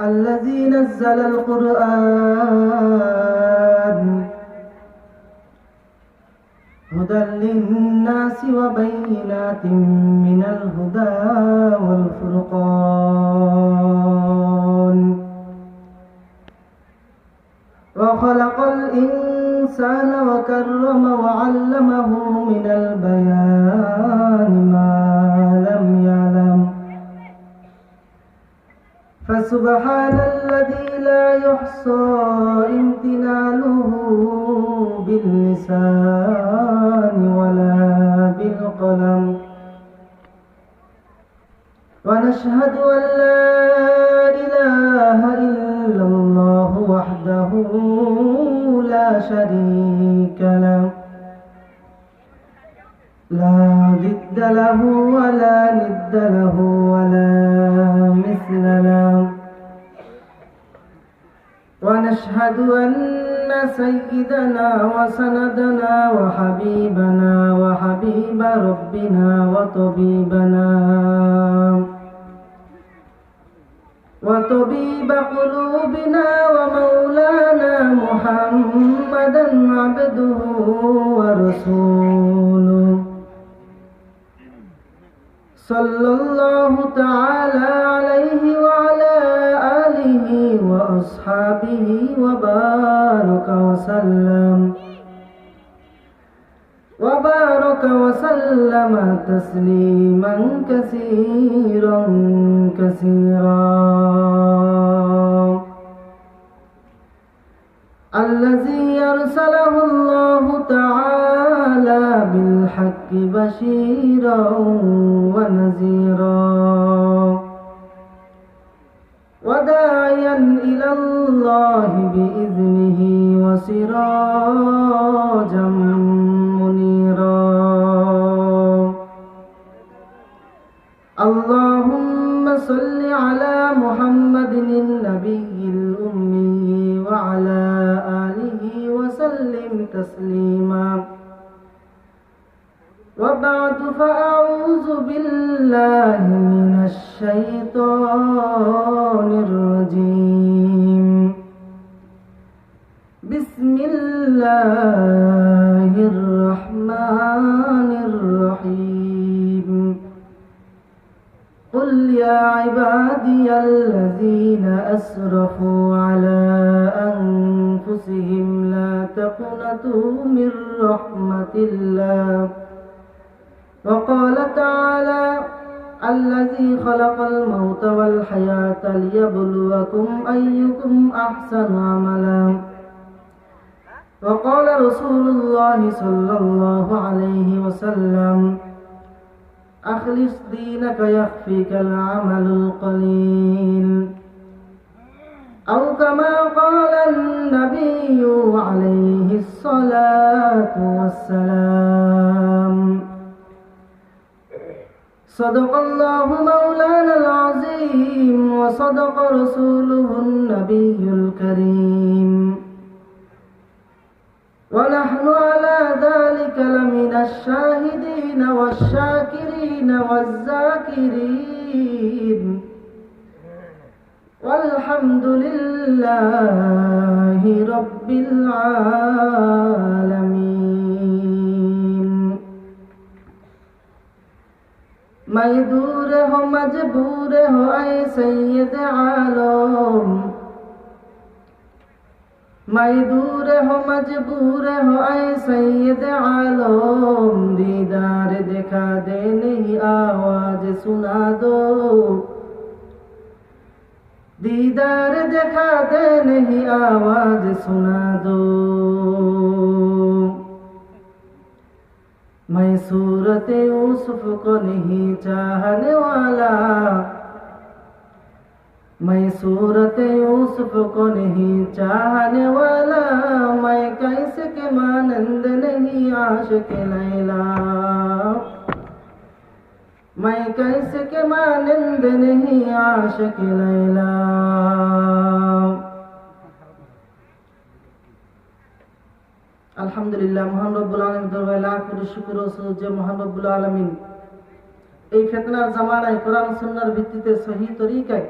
الذي نزل القرآن هدى للناس وبينات من الهدى والفرقان وخلق الإنسان وكرم وعلمه من البيان ما لم يعلم فسبحان الذي لا يحصى امتنانه باللسان ولا بالقلم ونشهد أن لا إله إلا الله وحده لا شريك له لا ضد له ولا ند له ولا مثل له ونشهد أن سيدنا وسندنا وحبيبنا وحبيب ربنا وطبيب قلوبنا ومولانا محمدا عبده ورسوله صلى الله تعالى عليه وعلى آله وأصحابه وبارك وسلم تسليما كثيرا الذي أرسله الله تعالى بالحق بشيرا ونذيرا وداعيا إلى الله بإذنه وسراجا منيرا اللهم صل على محمد النبي الأمي وعلى آله وسلم تسليما وبعد فأعوذ بالله من الشيطان الرجيم بسم الله الرحمن الرحيم قل يا عبادي الذين أسرفوا على أنفسهم لا تقنطوا من رحمة الله وقال تعالى الذي خلق الموت والحياة ليبلوكم أيكم أحسن عملا وقال رسول الله صلى الله عليه وسلم أخلص دينك يخفيك العمل القليل أو كما قال النبي عليه الصلاة والسلام صدق الله مولانا العظيم وصدق رسوله النبي الكريم ونحن على ذلك لمن الشاهدين والشاكرين والذاكرين والحمد لله رب العالمين मैं दूर हो मजबूर हो ऐ सैयद आलम मैं दूर हो मजबूर हो ऐ सैयद आलम दीदार दिखा दे नहीं आवाज सुना दो दीदार दिखा दे नहीं आवाज सुना दो मैं सूरत यूसुफ को नहीं चाहने वाला मैं सूरत यूसुफ को नहीं चाहने वाला मैं कैसे के मानंद नहीं आशिक लैला मैं कैसे के मानंद नहीं आशिक लैला আলহামদুলিল্লাহ মহান রব্বুল আলামিন দরবারে লাখ কোটি শুকর ও সুজুদ যে মহান রব্বুল আলামিন এই ফিতনার জামানায় কোরআন সুন্নাহর ভিত্তিতে সহিহ তরিকায়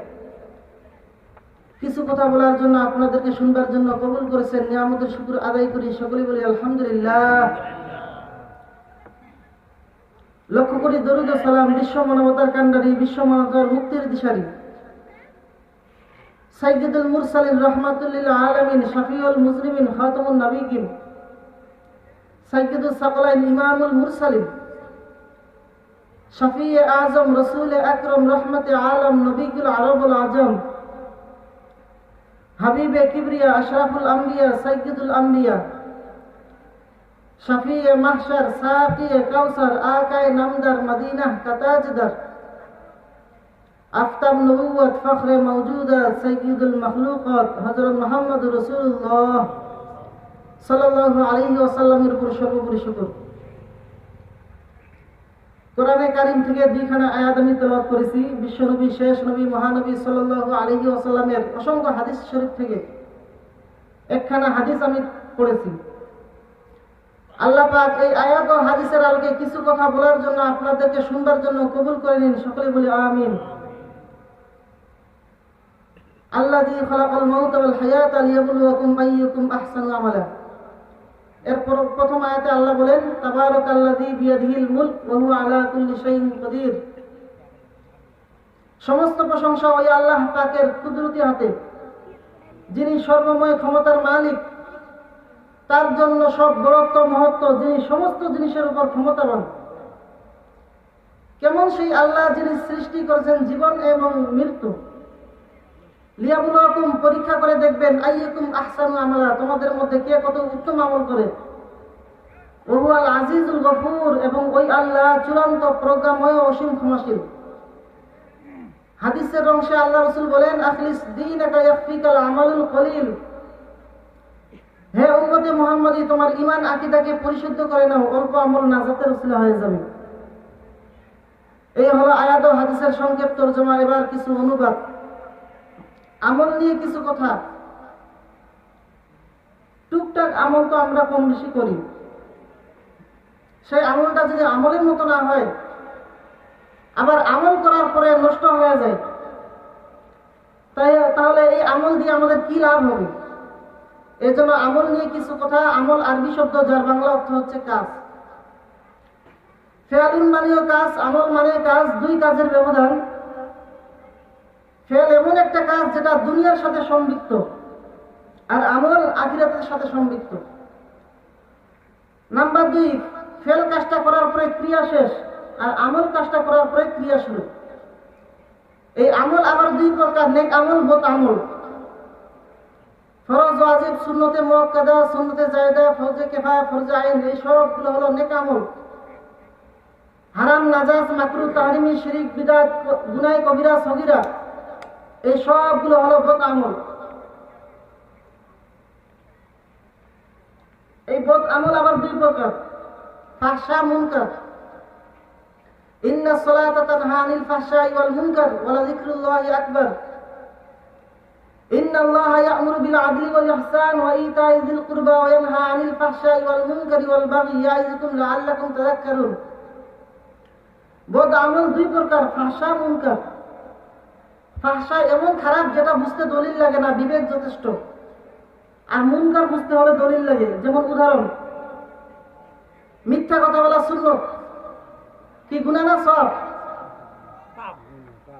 কিছু কথা বলার জন্য, আপনাদেরকে শুনবার জন্য কবুল করেছেন। নিয়ামতের শুকর আদায় করি, সকলেই বলি আলহামদুলিল্লাহ। লক্ষ কোটি দরুদ ও সালাম বিশ্ব মানবতার কান্ডারি, বিশ্ব মানবতার মুক্তির দিশারি সাইয়্যিদুল মুরসালিন রাহমাতুল লিল আলামিন, শাফিউল মুজরিমিন, খাতামুন নবিয়্যিন, সাইয়্যিদুস সাকলাইন, ইমামুল মুরসালিন, শফিয়ে আজম, রসুল আকরম, রহমতে আলম, নবীকুল আরবুল আজম, হাবিবে কিবরিয়া, আশরাফুল আম্বিয়া, সাইয়্যিদুল আম্বিয়া, শফিয়ে মাহশর, সাকিয়ে কাউসার, আকায়ে নামদার, মদিনা কা তাজদার, আফতাব নবুয়ত, ফখরে মওজুদাত, সাইয়্যিদুল মখলুকাত, হযরত মুহাম্মদ রাসূলুল্লাহ সাল্লাল্লাহু আলাইহি ওয়াসাল্লামের উপর সর্বোপরি শুকর। কোরআনে কারীম থেকে দুইখানা আয়াত আমি তেলাওয়াত করেছি। বিশ্বনবী, শেষ নবী, মহানবী সাল্লাল্লাহু আলাইহি ওয়াসাল্লামের অসংখ্য হাদিস শরীফ থেকে একখানা হাদিস আমি পড়েছি। আল্লাহ পাক এই আয়াত ও হাদিসের আলোকে কিছু কথা বলার জন্য, আপনাদেরকে শুনবার জন্য কবুল করে নিন, সকলে বলি আমিন। আল্লাযী খালাকাল মাউতা ওয়াল হায়াতা লিয়াবলুয়াকুম আইয়ুকুম আহসানু আমালা। এরপর প্রথম আয়াতে আল্লাহ বলেন, তাবারাকাল্লাযী বিয়াদিহিল মুলক ওয়া হুয়া আলা কুল্লি শাইইন কাদির। সমস্ত প্রশংসা ওই আল্লাহ পাকের কুদরতি হাতে, যিনি সর্বময় ক্ষমতার মালিক। তার জন্য সব বড়ত্ব মহত্ব, যিনি সমস্ত জিনিসের উপর ক্ষমতাবান। কেমন সেই আল্লাহ, যিনি সৃষ্টি করেছেন জীবন এবং মৃত্যু। লিয়াবলুয়াকুম, পরীক্ষা করে দেখবেন, আইয়ুকুম আহসানু আমালা, তোমাদের মধ্যে কে কত উত্তম আমল করে। ওয়া হুয়াল আজিজুল গফুর, এবং ওই আল্লাহ চূড়ান্ত প্রজ্ঞাময়, অসীম ক্ষমাশীল। হাদিসের অংশে আল্লাহ রাসূল বলেন, আখলিস দীনাকা ইয়াকফিকাল আমালুল কলিল। হে উম্মতে মুহাম্মাদী, তোমার ঈমান আকীদাকে পরিশুদ্ধ করে নাও, অল্প আমল নাজাতের ওসিলা হয়ে যাবে। এই হলো আয়াত ও হাদিসের সংক্ষেপ তরজমা। এবার কিছু অনুবাদ। আমল নিয়ে কিছু কথা। টুকটাক আমল তো আমরা কম বেশি করি। সেই আমলটা যদি আমলের মতো না হয়, আবার আমল করার পরে নষ্ট হয়ে যায়, তাহলে এই আমল দিয়ে আমাদের কি লাভ হবে? এই জন্য আমল নিয়ে কিছু কথা। আমল আরবি শব্দ, যার বাংলা অর্থ হচ্ছে কাজ। ফেয়ালুন মানেও কাজ, আমল মানে কাজ। দুই কাজের ব্যবধান। ফেল এমন একটা কাজ যেটা দুনিয়ার সাথে সম্পৃক্ত, আর আমল আখিরাতের সাথে সম্পৃক্ত। নাম্বার 2, ফেল কাজটা করার পরে ক্রিয়া শেষ, আর আমল কাজটা করার পরে ক্রিয়া শুরু। এই আমল আবার দুই প্রকার, নেক আমল, বদ আমল। ফরজ, ওয়াজিব, সুন্নতে মুআক্কাদা, সুন্নতে জায়েদা, ফরজে কিফায়া, ফরজে আইন, এই সবগুলো হলো নেক আমল। হারাম, নাজাস, মাকরুহ, তাহরিমি, শিরক, বিদআত, গুনাহ কবিরা, সগীরা, এই সবগুলো হলো বদ আমল। এই বদ আমল আবার দুই প্রকার, ফাহশা, মুনকার। ইন্নাস সালাতা তানহা আনিল ফাহশাই ওয়াল মুনকার ওয়া লাযিকরুল্লাহি আকবার। ইন্নাল্লাহা ইয়া'মুরু বিল আদলি ওয়াল ইহসান ওয়া ইতা'i যিল কুরবা ওয়া ইয়ানহা আনিল ফাহশাই ওয়াল মুনকারি ওয়াল বাগই ইয়া'iযুকুম লা'আল্লাকুম তাযাক্কারুন। বদ আমল দুই প্রকার, ফাহশা, মুনকার। ফাহশা এমন খারাপ যেটা বুঝতে দলিল লাগে না, বিবেক যথেষ্ট। আর মুনকার বুঝতে হলে দলিল লাগে। যেমন উদাহরণ, মিথ্যা কথা বলা সুন্নত, কি গুনাহ না সওয়াব?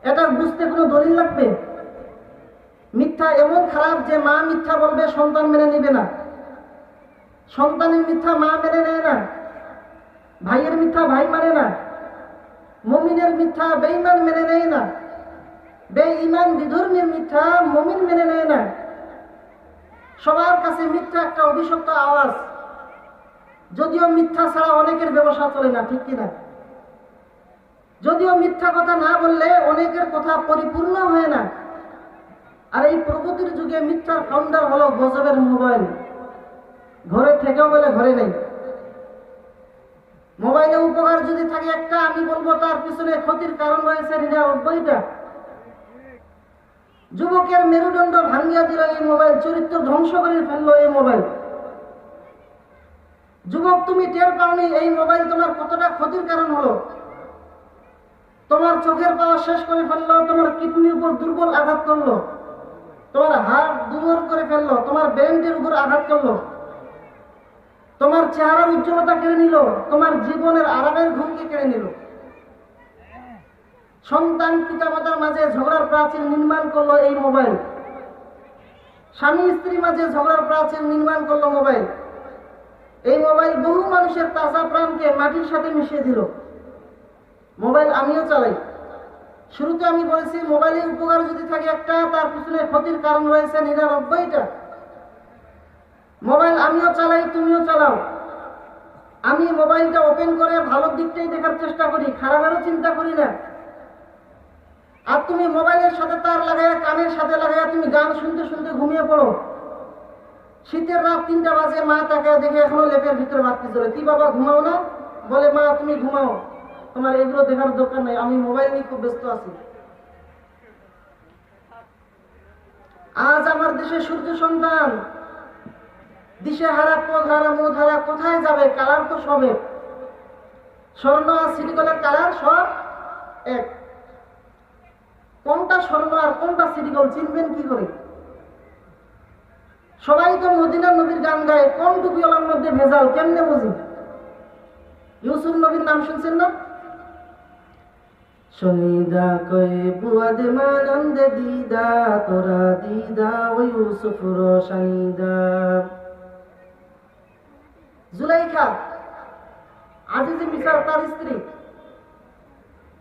এটা বুঝতে কোনো দলিল লাগবে? মিথ্যা এমন খারাপ যে মা মিথ্যা বলবে, সন্তান মেনে নেবে না। সন্তানের মিথ্যা মা মেনে নেয় না। ভাইয়ের মিথ্যা ভাই মানে না। মুমিনের মিথ্যা বেঈমান মেনে নেয় না। বেঈমান বিধর্মীর মিথ্যা মুমিন মেনে নেয় না। সবার কাছে মিথ্যা একটা অভিশপ্ত আওয়াজ। যদিও মিথ্যা ছাড়া অনেকের ব্যবসা চলে না, ঠিক কিনা? যদিও মিথ্যা কথা না বললে অনেকের কথা পরিপূর্ণ হয় না। আর এই প্রগতির যুগে মিথ্যার ফাউন্ডার হলো গজবের মোবাইল। ঘরে থেকেও বলে ঘরে নেই। মোবাইলে উপকার যদি থাকে একটা, আমি বলবো তার পিছনে ক্ষতির কারণ রয়েছে 99টা। যুবকের মেরুদণ্ড ভাঙ্গিয়া দিল এই মোবাইল, চরিত্র ধ্বংস করে ফেললো এই মোবাইল। যুবক, তুমি টের পাওনি এই মোবাইল তোমার কতটা ক্ষতির কারণ হলো। তোমার চোখের পাওয়ার শেষ করে ফেললো, তোমার কিডনির উপর দুর্বল আঘাত করলো, তোমার হাত দুর্বল করে ফেললো, তোমার ব্রেনের উপর আঘাত করলো, তোমার চেহারার উজ্জ্বলতা কেড়ে নিল, তোমার জীবনের আরামের ঘুমকে কেড়ে নিল। সন্তান পিতামাতার মাঝে ঝগড়ার প্রাচীর নির্মাণ করলো এই মোবাইল, স্বামী স্ত্রীর মাঝে ঝগড়ার প্রাচীর নির্মাণ করলো মোবাইল। এই মোবাইল বহু মানুষের তাজা প্রাণকে মাটির সাথে মিশিয়ে দিল। মোবাইল আমিও চালাই। শুরুতে আমি বলেছি মোবাইলের উপকার যদি থাকে একটা, তার পিছনে ক্ষতির কারণ রয়েছে 99টা। মোবাইল আমিও চালাই, তুমিও চালাও। আমি মোবাইলটা ওপেন করে ভালো দিকটাই দেখার চেষ্টা করি, খারাপেরও চিন্তা করি না। আর তুমি মোবাইলের সাথে তার লাগাইয়া, কানের সাথে লাগাইয়া তুমি গান শুনতে শুনতে ঘুমিয়ে পড়ো। শীতের রাত 3টা বাজে, মা তাকে দেখে এখনো লেপের ভিতরে বাতি চলে। কি বাবা ঘুমাও না? বলে মা তুমি ঘুমাও, তোমার এগুলো দেখার দরকার নাই, আমি মোবাইল নিয়ে খুব ব্যস্ত আছি। আজ আমার দেশে সূর্য সন্তান দিশে হারা, পথ হারা, মুখ হারা, কোথায় যাবে? কালার তো সবে স্বর্ণ আর সিলিকনের কালার সব এক। কোনটা স্বর্ণ আর কোনটা সিলিকন চিনবেন কি করে? সবাই তো মদিনার নবীর গান গায়, কোন টুপিওয়ালার মধ্যে ভেজাল কেমনে বুঝি? ইউসুফ নবীর নাম শুনছেন না? শনিদা কয়ে বুয়াদে মানন্দে দিদা, তোরা দিদা ওই ইউসুফ রোশানিদা। জুলাইখা আজিজ মিসার তার স্ত্রী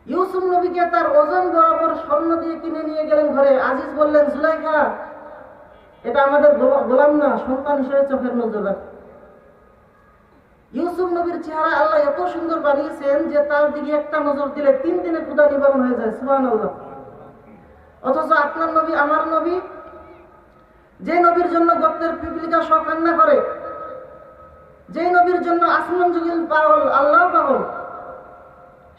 ইউসুফ নবীকে তার ওজন বরাবর স্বর্ণ দিয়ে কিনে নিয়ে গেলেন ঘরে। আজিজ বললেন, জুলাইখা এটা আমাদের গোলাম না, সন্তান হিসেবে চোখের নজর রাখ। ইউসুফ নবীর চেহারা আল্লাহ এত সুন্দর বানিয়েছেন যে তার দিকে একটা নজর দিলে 3 দিনে ক্ষুধা নিবারণ হয়ে যায়। সুবহানাল্লাহ। অথচ আপনার নবী, আমার নবী, যে নবীর জন্য গোত্রের পিপিলিকা সব কান্না করে, যে নবীর জন্য আসমান যুগিল পাগল, আল্লাহ পাগল,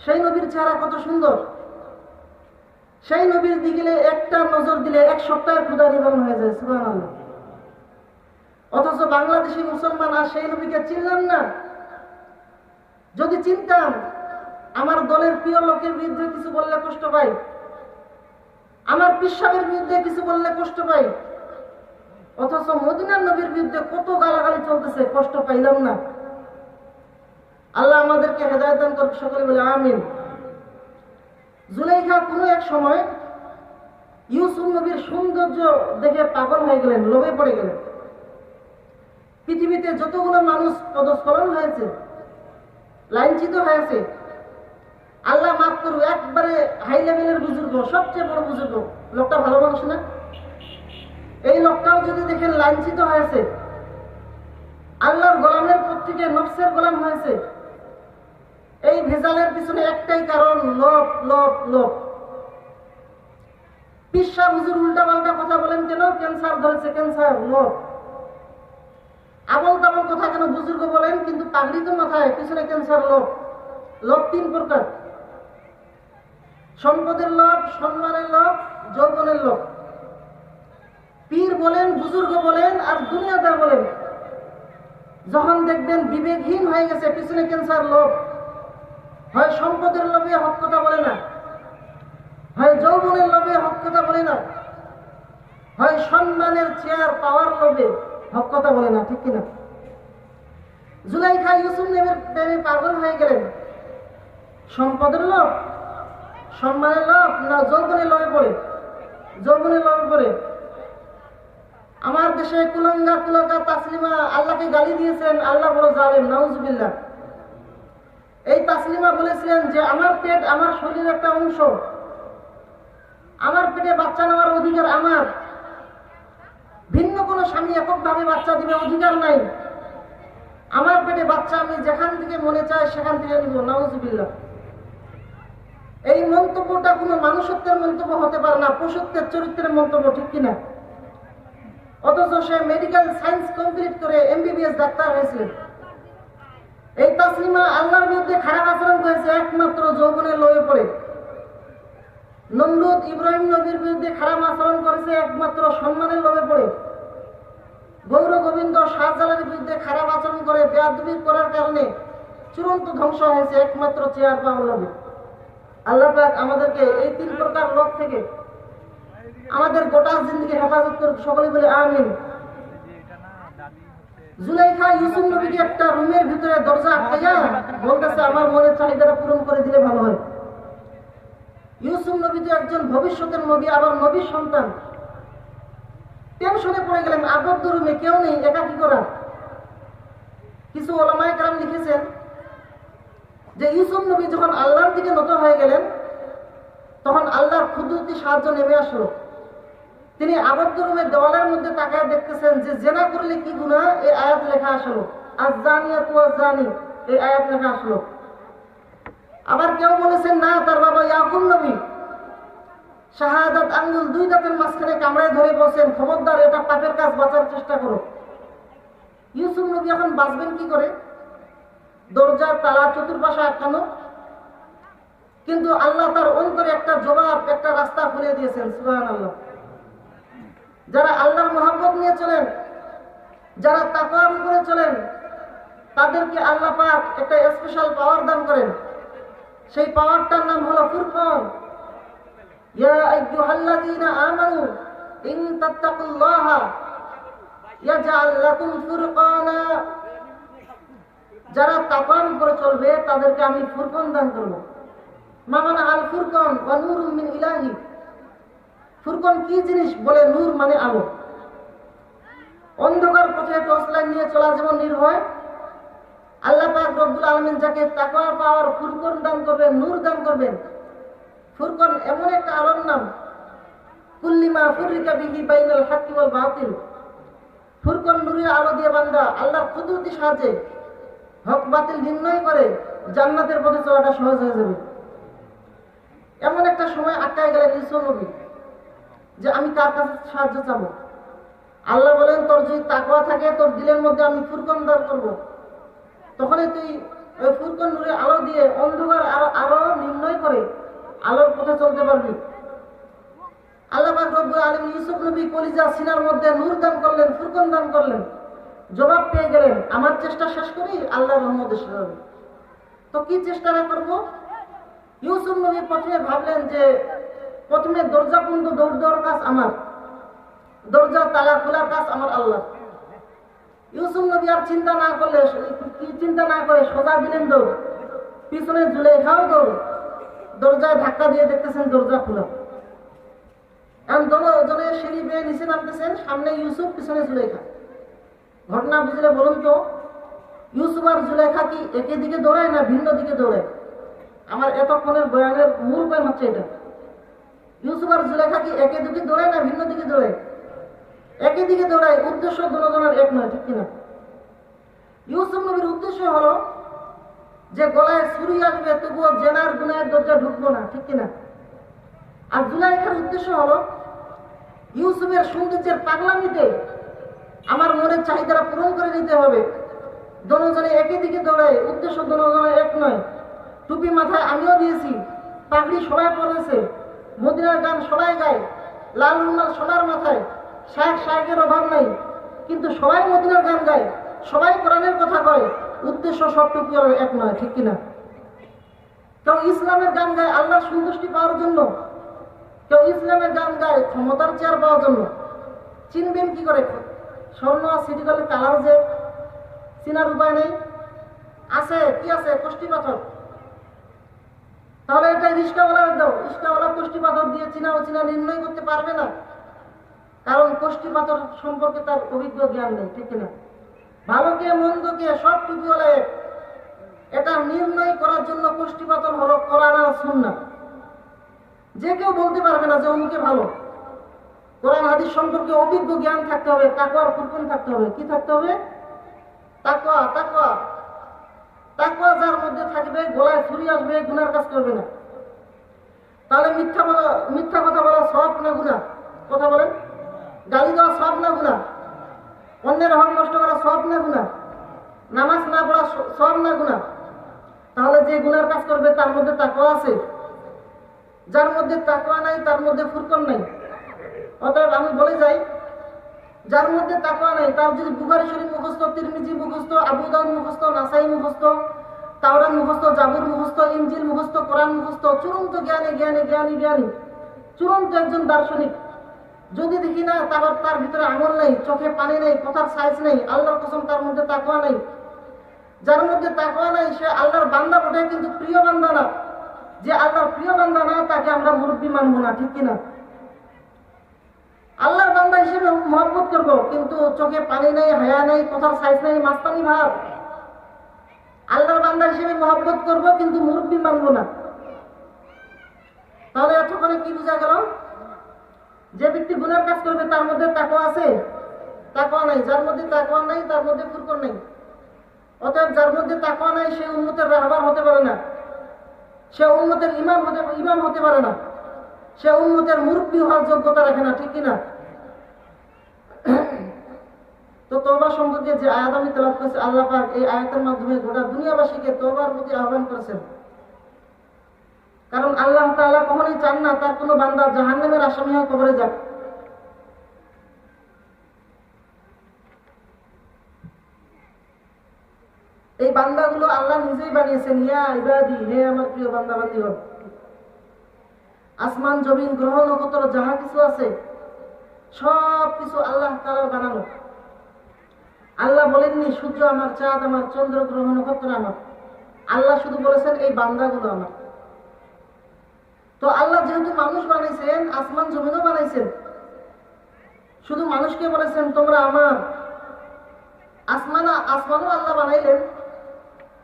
সেই নবীর চেহারা কত সুন্দর। সেই নবীর দিকে একটা নজর দিলে 1 সপ্তাহের ক্ষুধা নিবারণ হয়ে যায়। সুবহানাল্লাহ। অথচ বাংলাদেশি মুসলমান আর সেই নবীকে চিনলাম না। যদি চিনতাম, আমার দলের প্রিয় লোকের বিরুদ্ধে কিছু বললে কষ্ট পাই, আমার পিসাবের বিরুদ্ধে কিছু বললে কষ্ট পাই। অথচ মদিনার নবীর বিরুদ্ধে কত গালাগালি চলতেছে, কষ্ট পাইলাম না। আল্লাহ আমাদেরকে হেদায়েত দান করুক, সকলে বলে আমিন। জুলাইখা কোনো এক সময় ইউসুফ নবীর সৌন্দর্য দেখে পাগল হয়ে গেলেন, লোভে পড়ে গেলেন। পৃথিবীতে যতগুলো মানুষ পদস্খলন হয়েছে, লাঞ্ছিত হয়েছে, আল্লাহ মাফ করুক, একবারে হাই লেভেলের বুজুর্গ, সবচেয়ে বড় বুজুর্গ, লোকটা ভালো মানুষ না? এই লোকটাও যদি দেখেন লাঞ্ছিত হয়েছে, আল্লাহর গোলামের পর থেকে নফসের গোলাম হয়েছে, এই ভেজালের পিছনে একটাই কারণ, লোভ, লোভ, লোভ। পিসা হুজুর উল্টা পাল্টা কথা বলেন কেন? ক্যান্সার ধরেছে, ক্যান্সার, লোভ। আবল তাবল কথা কেন বুজুর্গ বলেন? কিন্তু পাগড়ি তো মাথায়, পিছনে ক্যান্সার, লোভ। লোভ 3 প্রকার: সম্পদের লোভ, সম্মানের লোভ, যৌবনের লোভ। পীর বলেন, বুজুর্গ বলেন আর দুনিয়াদার বলেন, যখন দেখবেন বিবেকহীন হয়ে গেছে, পিছনে ক্যান্সার, লোভ। হয় সম্পদের লোভে হক কথা বলে না, হয় যৌবনের লোভে হক কথা বলে না, হয় সম্মানের চেয়ার পাওয়ার লোভে হক কথা বলে না, ঠিক কিনা? জুলাইখা ইউসুফ নবীর প্রেমে পাগল হয়ে গেলেন। সম্পদের লোভ, সম্মানের লোভ না যৌবনের লোভে পড়ে? যৌবনের লোভে পড়ে। আমার দেশে কুলঙ্গা কুলকা তাসলিমা আল্লাহকে গালি দিয়েছেন, আল্লাহ বড় জালেম, নাউজুবিল্লাহ। এই তাসলিমা বলেছিলেন যে আমার পেট আমার শরীরের একটা অংশ, আমার পেটে বাচ্চা নেওয়ার অধিকার আমার, ভিন্ন কোনো স্বামী এককভাবে বাচ্চা দিবে অধিকার নাই, আমার পেটে বাচ্চা আমি যেখান থেকে মনে চায় সেখান থেকে নিব, নাউজুবিল্লাহ। এই মন্তব্যটা কোনো মানুষত্বের মন্তব্য হতে পারে না, পশুত্বের চরিত্রের মন্তব্য, ঠিক কিনা? অথচ সে মেডিকেল সায়েন্স কমপ্লিট করে MBBS ডাক্তার হয়েছিলেন। এই তাসলিমা আল্লাহর বিরুদ্ধে খারাপ আচরণ করেছে একমাত্র যৌবনের লোভে পড়ে। নমরুদ ইব্রাহিম নবীর বিরুদ্ধে খারাপ আচরণ করেছে একমাত্র সম্মানের লোভে পড়ে। গৌর গোবিন্দ শাহজালালের বিরুদ্ধে খারাপ আচরণ করে বেয়াদবি করার কারণে চূড়ান্ত ধ্বংস হয়েছে একমাত্র চেয়ার পাওয়ার লোভে। আল্লাহ পাক আমাদেরকে এই 3 প্রকার লোভ থেকে আমাদের গোটা জিন্দেগি হেফাজত করুক, সকলে বলে আমিন। জুলাইখা ইউসুফ নবীকে একটা রুমের ভিতরে দরজা আটকাইয়া বলতেছে, আমার মনের চাহিদাটা পূরণ করে দিলে ভালো হয়। ইউসুফ নবী তো একজন ভবিষ্যতের নবী, আবার নবীর সন্তান। টেনশনে পড়ে গেলেন, আবদ্ধ রুমে কেউ নেই, একা কি করা। কিছু ওলামায়ে কেরাম লিখেছেন যে ইউসুফ নবী যখন আল্লাহর দিকে নত হয়ে গেলেন, তখন আল্লাহর কুদরতি সাহায্য নেমে আসলো। তিনি আবদ্ধ রুমের দেওয়ালের মধ্যে তাকায় দেখতেছেন যে জেনা করলে কি গুনাহ, এই আয়াত লেখা আসলো। আয-যানিয়াতু ওয়াজ-যানি, এই আয়াত লেখা আসলো। আবার কেউ বলেছেন না, তার বাবা ইয়াকুব নবী শাহাদাত আঙ্গুল দুই দাঁতের মাঝখানে কামড়ায় ধরে বলছেন, খবরদার এটা পাপের কাজ, বাঁচার চেষ্টা করো। ইউসুফ নবী এখন বাঁচবেন কি করে? দরজার তালা চতুর্পাশে আটকানো, কিন্তু আল্লাহ তার অন্তরে একটা জবাব, একটা রাস্তা খুলে দিয়েছেন। সুবহানাল্লাহ। যারা আল্লাহর মহব্বত নিয়ে চলেন, যারা তাকওয়ার উপরে চলেন, তাদেরকে আল্লাহ পাক একটা স্পেশাল পাওয়ার দান করেন। সেই পাওয়ারটার নাম হলো ফুরকান। ইয়া আইয়ুহাল্লাযীনা আমানু ইন তাত্তাকুল্লাহা ইয়াজআল লাকুম ফুরকানা। যারা তাকওয়ার উপরে চলবে তাদেরকে আমি ফুরকান দান করব। মামানা আল ফুরকান ওয়া নূরুম মিন ইলাহি। ফুরকান কি জিনিস? বলে নূর মানে আলো। অন্ধকার পথে টর্চ লাইট নিয়ে চলা যেমন নির্ভয়, আল্লাহ পাক রব্বুল আলামিন যাকে তাকওয়ার পাওয়ার ফুরকান দান করবেন, নূর দান করবেন। ফুরকান এমন একটা আলোর নাম, কুল্লিমা ফুররিকা বিহি বাইনাল হাক্কি ওয়াল বাতিল। ফুরকান নূরের আলো দিয়ে বান্দা আল্লাহর কুদরতি সাহায্যে হক বাতিল নির্ণয় করে জান্নাতের পথে চলাটা সহজ হয়ে যাবে। এমন একটা সময় আটকায় গেলেন ইউসুফ নবী যে আমি কার কাছে সাহায্য চাবো। আল্লাহ বলেন, তোর যদি তাকওয়া থাকে তোর দিলের মধ্যে আমি ফুরকান দান করবো, তখনই তুই ওই ফুরকান নূরের আলো দিয়ে অন্ধকার আলো নির্ণয় করে আলোর পথে চলতে পারবি। আল্লাহ পাক রব্বুল আলামিন ইউসুফ নবী কলিজা সিনার মধ্যে নূর দান করলেন, ফুরকান দান করলেন। জবাব পেয়ে গেলেন, আমার চেষ্টা শেষ করি, আল্লাহর রহমত এসে যাবে। তো কি চেষ্টা করব? ইউসুফ নবী প্রথমে ভাবলেন যে প্রথমে দরজা পর্যন্ত দৌড় দেওয়ার কাজ আমার, দরজা তালা খোলার কাজ আমার আল্লাহ। ইউসুফ নবী আর চিন্তা না করে সোজা দিলেন দৌড়, পিছনে জুলাইখাও দৌড়। দরজায় ধাক্কা দিয়ে দেখতেছেন দরজা খোলা। এখন দুজনে সিঁড়ি বেয়ে নিচে নামতেছেন, সামনে ইউসুফ, পিছনে জুলাইখা। ঘটনা বুঝলে বলুন তো, ইউসুফ আর জুলাইখা কি একই দিকে দৌড়ায় না ভিন্ন দিকে দৌড়ায়? আমার এতক্ষণের বয়ানের মূল পয়েন্ট হচ্ছে এটা। ইউসুফ আর জুলাইখা কি একই দিকে দৌড়ায় না ভিন্ন দিকে দৌড়ায়? একই দিকে দৌড়ায়। উদ্দেশ্য দুজনের এক নয়, ঠিক কিনা? ইউসুফ নবীর উদ্দেশ্য হলো যে গলায় ছুরি আসবে তবুও জেনার গুনাহের দরজা ঢুকবো না, ঠিক কিনা? আর জুলাইখার উদ্দেশ্য হলো ইউসুফের সৌন্দর্যের পাগলামিতে আমার মনের চাহিদাটা পূরণ করে নিতে হবে। দুজনে একই দিকে দৌড়ায়, উদ্দেশ্য দুজনের এক নয়। টুপি মাথায় আমিও দিয়েছি, পাগড়ি সবাই পরেছে, মদিনার গান সবাই গায়, লাল রুমাল সোনার মাথায়, শায়েখের অভাব নাই, কিন্তু সবাই মদিনার গান গায়, সবাই কোরআনের কথা কয়, উদ্দেশ্য সবটুকু এক নয়, ঠিক কিনা? কেউ ইসলামের গান গায় আল্লাহর সন্তুষ্টি পাওয়ার জন্য, কেউ ইসলামের গান গায় ক্ষমতার চেয়ার পাওয়ার জন্য। চিনবেন কি করে? স্বর্ণ আর সিটি গোল্ডের কালার যে চিনার উপায় নেই। আছে কি আছে? কষ্টি পাথর। তাহলে এটা রিস্কাওয়ালার দাও, রিস্কাওয়ালা কষ্টি পাথর দিয়ে চিনা ও চিনা নির্ণয় করতে পারবে না, কারণ কষ্টি পাথর সম্পর্কে তার অভিজ্ঞ জ্ঞান নেই, ঠিক না? ভালোকে মন্দকে সব টুপিওয়ালা এক। এটা নির্ণয় করার জন্য কষ্টি পাথর হলো কোরআন আর সুন্নাহ। যে কেউ বলতে পারবে না যে অমুকে ভালো। কোরআন হাদিস সম্পর্কে অভিজ্ঞ জ্ঞান থাকতে হবে, তাকওয়ার ফুরকান থাকতে হবে। কি থাকতে হবে? তাকওয়া। তাকওয়া তাকওয়া যার মধ্যে থাকবে, গলায় ছুরি আসবে, গুনার কাজ করবে না। তাহলে মিথ্যা কথা বলা সওয়াব না গুনাহ? কথা বলেন। গালি দেওয়া সওয়াব না গুনাহ? অন্যের হক নষ্ট করা সওয়াব না গুনাহ? নামাজ না পড়া সওয়াব না গুনাহ? তাহলে যে গুনার কাজ করবে তার মধ্যে তাকওয়া আছে। যার মধ্যে তাকওয়া নাই তার মধ্যে ফুরকান নাই। অতএব আমি বলে যাই, যার মধ্যে তাকওয়া নাই তার যদি বুখারী শরীফ মুখস্থ, তিরমিজি মুখস্থ, আবু দাউদ মুখস্থ, নাসাই মুখস্থ, তাওরাত মুখস্থ, জাবুর মুখস্থ, ইনজিল মুখস্থ, কোরআন মুখস্থ, চূড়ান্ত জ্ঞানী চূড়ান্ত একজন দার্শনিক, যদি দেখি না তার ভিতরে আমল নেই, চোখে পানি নেই, কথার সাইজ নেই, আল্লাহর কসম তার মধ্যে তাকওয়া নেই। যার মধ্যে তাকওয়া নাই সে আল্লাহর বান্দা বটে কিন্তু প্রিয় বান্দা না। যে আল্লাহর প্রিয় বান্দা না তাকে আমরা মুরব্বী মানবো না, ঠিক কিনা? আল্লাহর বান্দা হিসেবে মহব্বত করবো কিন্তু চোখে পানি নেই, হায়া নেই, কথার সাইজ নেই, মাস্তানি ভাব। আল্লাহর বান্দা হিসেবে মহব্বত করবো কিন্তু মুরব্বী মানবো না। তাহলে এতক্ষণে কি বোঝা গেল? যে ব্যক্তি গুনার কাজ করবে তার মধ্যে তাকওয়া আছে? তাকওয়া নাই। যার মধ্যে তাকওয়া নাই তার মধ্যে ফুরকন নেই। অতএব যার মধ্যে তাকওয়া নাই সে উম্মতের রাহবার হতে পারে না, সে উম্মতের ইমাম হতে পারে না, সে উম্মতের মুরব্বী হওয়ার যোগ্যতা রাখে না, ঠিক কিনা? তো তওবা সম্পর্কে যে আয়াত আমি তেলাওয়াত করেছি, আল্লাহ পাক এই আয়াতের মাধ্যমে গোটা দুনিয়াবাসীকে তওবার প্রতি আহ্বান করেছেন। কারণ আল্লাহ তাআলা কখনোই চান না তার কোনো বান্দা জাহান্নামের আসামি হয়ে কবরে যাক। এই বান্দাগুলো আল্লাহ নিজেই বানিয়েছেন। ইয়া ইবাদি, হে আমার প্রিয় বান্দা বান্দীগণ, আসমান জমিন গ্রহ নক্ষত্র যাহা কিছু আছে সব কিছু আল্লাহ তাআলার বানানো। আল্লাহ বলেননি সূর্য আমার, চাঁদ আমার, চন্দ্র গ্রহ নক্ষত্র আমার। আল্লাহ শুধু বলেছেন এই বান্দাগুলো আমার। তো আল্লাহ যেহেতু মানুষ বানাইছেন, আসমান জমিনও বানাইছেন, শুধু মানুষকে বলেছেন তোমরা আমার। আসমানও আল্লাহ বানাইলেন,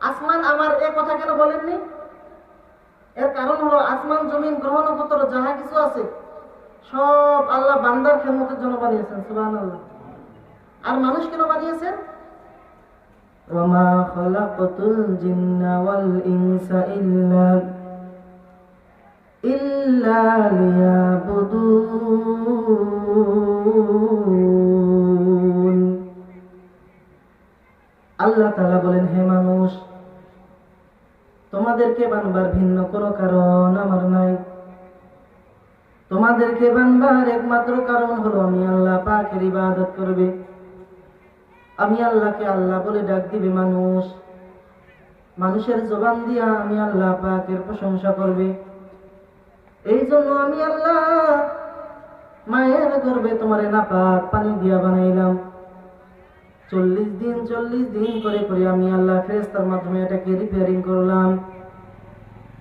আসমান আমার এ কথা কেন বলেননি? এর কারণ হলো আসমান জমিন গ্রহ নক্ষত্র যাহা কিছু আছে সব আল্লাহ বান্দার খেদমতের জন্য বানিয়েছেন। সুবহানাল্লাহ। আর মানুষ কেন বানিয়েছেন? ওয়ামা খালাকাতুল জিন্না ওয়াল ইনসা ইল্লা লিয়াবুদুন। আল্লাহ তাআলা বলেন, হে মানুষ, তোমাদেরকে বানবার ভিন্ন কোনো কারণ আমার নাই। তোমাদেরকে বানবার একমাত্র কারণ হলো আমি আল্লাহ পাকের ইবাদত করবে। আমি আল্লাহকে আল্লাহ বলে ডাক দিবে মানুষ। মানুষের জবান দিয়া আমি আল্লাহ পাকের প্রশংসা করবে। এই জন্য আমি আল্লাহ মায়ের গর্ভে তোমারে নাপাক পানি দিয়া বানাইলাম। 40 দিন করে করে আমি আল্লাহ ফেরেশতার মাধ্যমে এটাকে রিপেয়ারিং করলাম।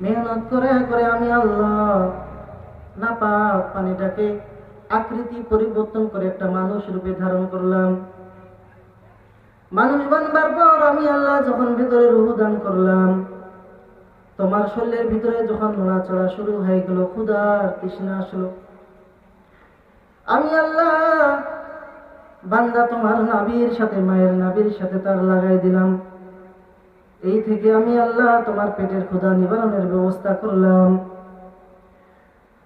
মেহনত করে করে আমি আল্লাহ নাপাক পানিটাকে আকৃতি পরিবর্তন করে একটা মানুষ রূপে ধারণ করলাম। মানুষ বানবার পর আমি আল্লাহ যখন ভিতরে রূহ দান করলাম, তোমার শরীরের ভিতরে যখন নড়াচড়া শুরু হয়ে গেল, ক্ষুধার তৃষ্ণা আসলো, আমি আল্লাহ বান্দা তোমার নাভির সাথে, মায়ের নাভির সাথে তার লাগাই দিলাম। এই থেকে আমি আল্লাহ তোমার পেটের ক্ষুধা নিবারণের ব্যবস্থা করলাম।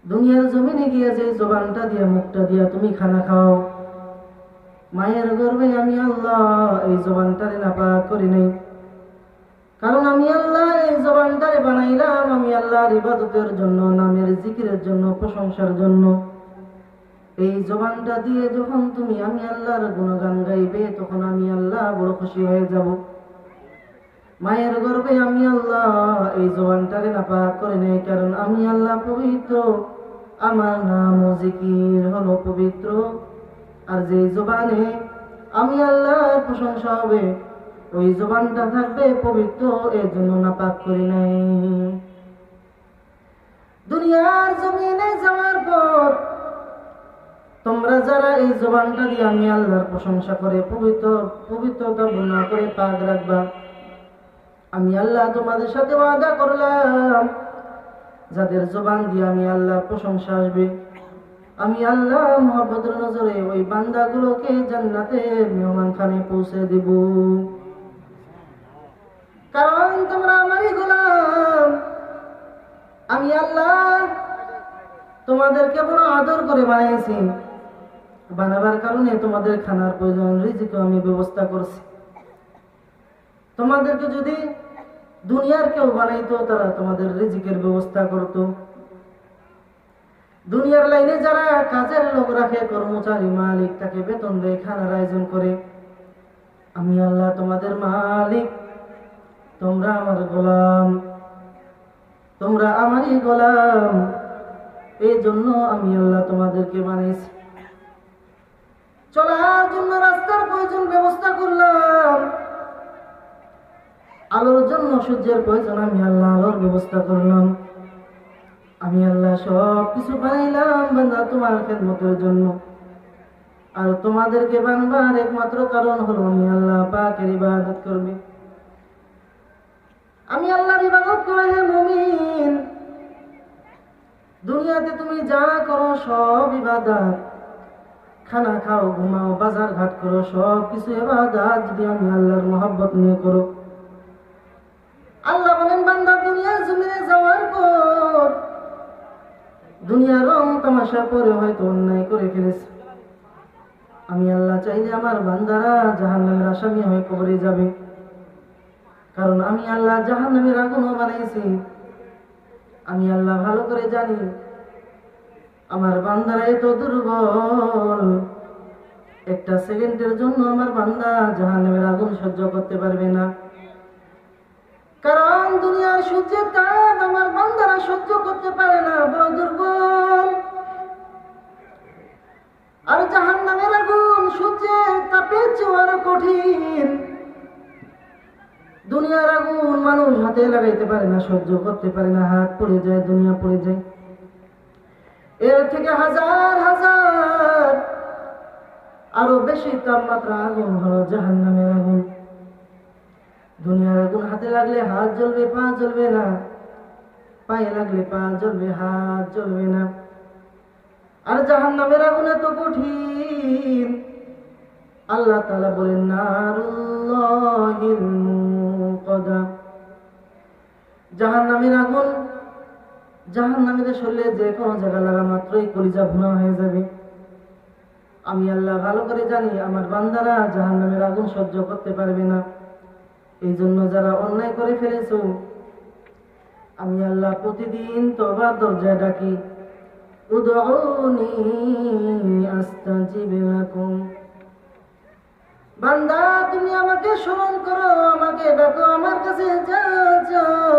দুনিয়ার জমিনে গিয়ে যে জবানটা দিয়া, মুখটা দিয়া তুমি খানা খাও, মায়ের গর্ভে আমি আল্লাহ এই জবানটারে নাপাক করি নাই। কারণ আমি আল্লাহ এই জবানটারে বানাইলাম আমি আল্লাহর ইবাদতের জন্য, নামের জিকিরের জন্য, প্রশংসার জন্য। এই জবানটা দিয়ে যখন তুমি আমি আল্লাহর গুণগান গাইবে তখন আমি আল্লাহ বড় খুশি হয়ে যাব। মায়ের গর্ভে আমি আল্লাহ এই জবানটারে নাপাক করে নেই, কারণ আমি আল্লাহ পবিত্র, আমার নাম ও জিকির হলো পবিত্র। আর যে জবানে আমি আল্লাহর প্রশংসা হবে ওই জবানটা থাকবে পবিত্র, এর জন্য নাপাক করি নাই। দুনিয়ার জমিনে যাওয়ার পর তোমরা যারা এই জবানটা দিয়ে আমি আল্লাহর প্রশংসা করে পবিত্রতা বর্ণনা করে পাক রাখবা, আমি আল্লাহ তোমাদের সাথে ওয়াদা করলাম যাদের জবান দিয়ে আমি আল্লাহর প্রশংসা আসবে, আমি আল্লাহ মহব্বতের নজরে ওই বান্দাগুলোকে জান্নাতের মেহমানখানে পৌঁছে দেব। কারণ তোমরা আমারই গোলাম। আমি আল্লাহ তোমাদেরকে বড় আদর করে বানিয়েছি। বানাবার কারণে তোমাদের খানার প্রয়োজন, রিজিকও আমি ব্যবস্থা করছি। তোমাদেরকে যদি দুনিয়ার কেউ বানাইতো তারা তোমাদের রিজিকের ব্যবস্থা করত। দুনিয়ার লাইনে যারা কাজের লোক রাখে, কর্মচারী, মালিক, তাকে বেতন দেয়, খানার আয়োজন করে, আমি আল্লাহ তোমাদের মালিক, তোমরা আমার গোলাম, তোমরা আমারই গোলাম। এই জন্য আমি আল্লাহ তোমাদেরকে বানিয়েছি। চলার জন্য রাস্তার প্রয়োজন ব্যবস্থা করলাম, আলোর জন্য সূর্যের প্রয়োজন, আমি আল্লাহ আলোর ব্যবস্থা করলাম। আমি আল্লাহ সব কিছু বানাইলাম বান্দা তোমার খেদমতের জন্য। আর তোমাদেরকে বানবার একমাত্র কারণ হলো আমি আল্লাহ পাকের ইবাদত করবে। আমি আল্লাহর ইবাদত করে হে মুমিন, দুনিয়াতে তুমি যা করো সব ইবাদত, খানা খাও, ঘুমাও, বাজার ঘাট করো, সব কিছু ইবাদত যদি আমি আল্লাহর মহব্বত নিয়ে করো। আল্লাহ বলেন বান্দা দুনিয়ার জমিনে যাওয়ার পর দুনিয়ার রং তামাশা করে হয়তো অন্যায় করে ফেলেছে, আমি আল্লাহ চাইলে আমার বান্দারা জাহান্নামের আসামি হয়ে কবরে যাবে। কারণ আমি আল্লাহ জাহান্নামের আগুনও বানাইছি। আমি আল্লাহ ভালো করে জানি আমার বান্দারা এত দুর্বল, একটা সেকেন্ডের জন্য আমার বান্দা জাহান্নামের আগুন সহ্য করতে পারবে না। কারণ দুনিয়ার সূর্যের তাপ আমার বান্দারা সহ্য করতে পারে না, বড় দুর্বল। আর জাহান্নামের আগুন সূর্যের তাপের চেয়ে আরো কঠিন। দুনিয়ার আগুন মানুষ হাতে লাগাইতে পারে না, সহ্য করতে পারে না, হাত পড়ে যায়, দুনিয়া পড়ে যায়। এর থেকে হাজার হাজার আরো বেশি তাপমাত্রা আগুন হলো জাহান্নামের আগুন। দুনিয়ার আগুন হাতে লাগলে হাত জ্বলবে, পা জ্বলবে না, পায়ে লাগলে পা জ্বলবে, হাত জ্বলবে না। আর জাহান্নামের আগুন এত কঠিন, আল্লাহ তাআলা বলেন নারুল্লাহিল মুকাদা। জাহান্নামের আগুন জাহান্নামীদের শরীরে যে কোনো জায়গা লাগা মাত্রই কলিজা ভুনা হয়ে যাবে। আমি আল্লাহ ভালো করে জানি আমার বান্দারা জাহান্নামের আগুন সহ্য করতে পারবে না। এই জন্য যারা অন্যায় করে ফেলেছো, আমি আল্লাহ প্রতিদিন তওবার দরজায় ডাকি, উদউনি আস্তাজিব লাকুম। বান্দা তুমি আমাকে স্মরণ করো, আমাকে ডাকো, আমার কাছে যাও।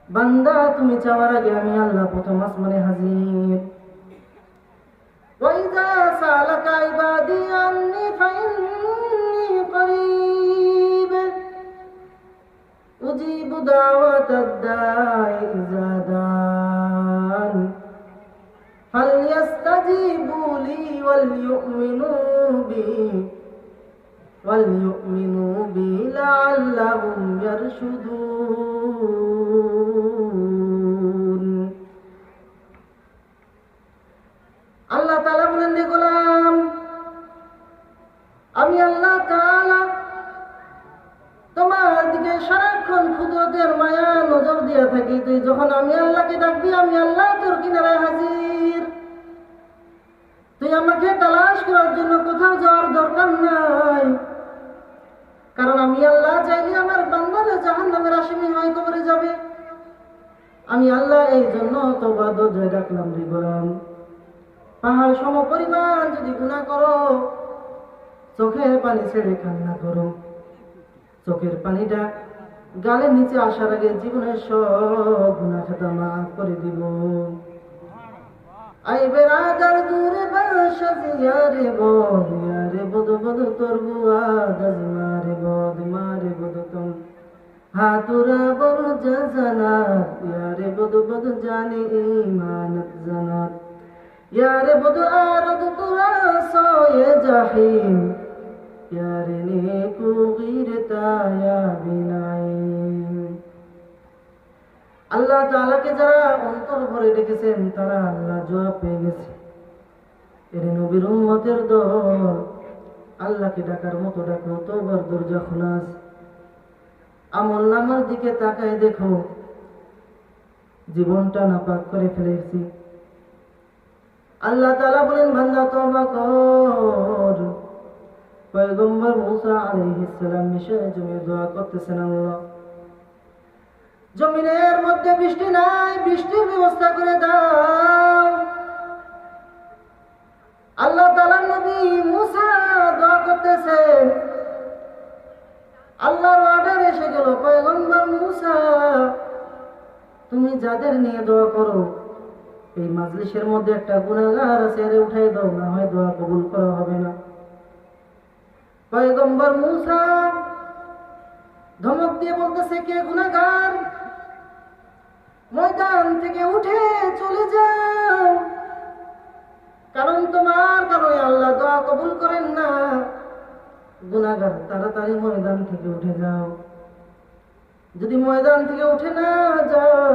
বান্দা তুমি চাওয়ার আগে আমি আল্লাহ প্রথম আসমানে হাজির। ওয়াইযা সালাকা ইবাদি আন্নী ফাইন্নী করিব উজিবু দাওয়াতাদ দাঈ ইযা দান ফালইস্তাজিবু লি ওয়ালইউমিনু বি লাআল্লাহুম ইয়ারশুদুন। আল্লাহ তাআলা বলেন, রে গোলাম, আমি আল্লাহ তাআলা তোমার দিকে সারাক্ষণ কুদরতের মায়া নজর দিয়ে থাকি। তুই যখন আমি আল্লাহকে ডাকবি, আমি আল্লাহ তোর কিনারায় হাজির। তুই আমাকে তালাশ করার জন্য কোথাও যাওয়ার দরকার নাই। কারণ আমি আল্লাহ চাইলে আমার বান্দারা জাহান্নামের আসামি হয়ে কবরে যাবে। আমি আল্লাহ এই জন্য তওবা দরজায় ডাকলাম, রে গোলাম, পাহাড় সম পরিমাণ যদি গুনাহ করো, চোখের পানি ছেড়ে কান্না করো, চোখের পানিটা গালের নিচে আসার আগে জীবনের সব গুনাহ খাতা মাফ করে দিব। আই বেরাদার দূরে বাসাজ ইয়ারে বদ তোর বুয়াদ মারে বদ তুম হাতুরা বড় জানাত ইয়ারে বদ জানি ইমানত জানাত ইয়ারে বদ আরদ তুরা সোয়ে জাহিম ইয়ারে নেকু গিরতা ইয়া বিনাইম। আল্লাহ তাআলাকে যারা অন্তর ভরে ডেকেছেন তারা আল্লাহ জবাব পেয়ে গেছে। এর নবীর উম্মতের দল, আল্লাহকে ডাকার মতো ডাকো, তওবার দরজা খোলা আছে। আমল নামার দিকে তাকায় দেখো, জীবনটা নাপাক করে ফেলেছি। আল্লাহ তাআলা বলেন, বান্দা তওবা কর। পয়গম্বর মুসা আলাইহিস সালাম মিশরে জমি দোয়া করতেছেন, আল্লাহ জমিনের মধ্যে বৃষ্টি নাই, বৃষ্টির ব্যবস্থা করে দাও। আল্লাহ তাআলার নবী মুসা দোয়া করতেছেন, আল্লাহর অর্ডার এসে গেল, পয়গম্বর মুসা তুমি যাদের নিয়ে দোয়া করো এই মাজলিসের মধ্যে একটা গুনাহগার আছে, এরে উঠাই দাও, না হয় দোয়া কবুল করা হবে না। পয়গম্বর মূসা ধমক দিয়ে বলতেছে, কে গুনাহগার? ময়দান থেকে উঠে চলে যাও, কারণ তোমার কারণে আল্লাহ দোয়া কবুল করেন না। গুনাহগার, তাড়াতাড়ি ময়দান থেকে উঠে যাও। যদি ময়দান থেকে উঠে না যাও,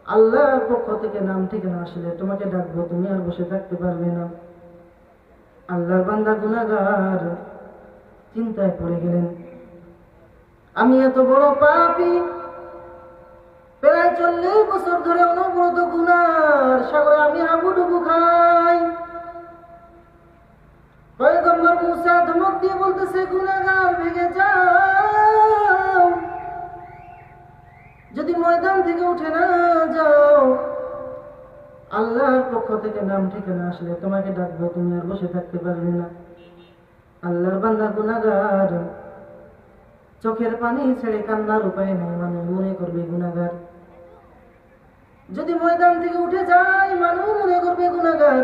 আল্লাহর পক্ষ থেকে নাম ঠিকানা আসলে তোমাকে ডাকবো, তুমি আর বসে থাকতে পারবে না। আল্লাহর বান্দা গুনাহগার চিন্তায় পড়ে গেলেন, আমি এত বড় পাপী, প্রায় 40 বছর ধরে অনবরত গুনার সাগরে আমি হাবুডুবু খাই। পয়গম্বর মূসা ধমক দিয়ে বলতেছে, গুনাহগার ভেগে যাও, যদি ময়দান থেকে উঠে না যাও, আল্লাহর পক্ষ থেকে নাম ঠিকানা আসলে তোমাকে ডাকবো, তুমি আর বসে থাকতে পারবে না। আল্লাহর বান্দা গুনাহগার চোখের পানি ছেড়ে কান্নার উপায় নেই, মানুষ মনে করবে গুনাহগার। যদি ময়দান থেকে উঠে যায়, মানুষ মনে করবে গুনাহগার।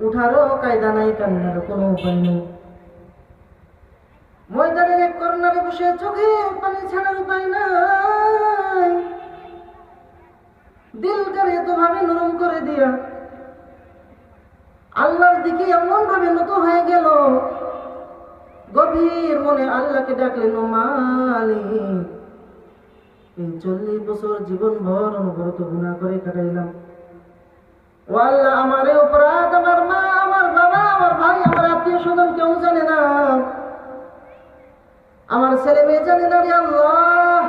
উঠারও কায়দা নাই, কান্নার কোনো উপায় নেই। ময়দানের এক কর্নারে বসে চোখে পানি ছাড়ার উপায় নাই। দিলটারে এত ভাবে নরম করে দিয়া আল্লাহর দিকে এমন ভাবে নত হয়ে গেল, গভীর মনে আল্লাহকে ডাকলেন, ও মালিক, এই 40 বছর জীবন ভর অনবরত গুনাহ করে কাটাইলাম। ও আল্লাহ, আমার অপরাধ আমার মা, আমার বাবা, আমার ভাই, আমার আত্মীয় স্বজন কেউ জানে না, আমার ছেলে মেয়ে জানে না। রে আল্লাহ,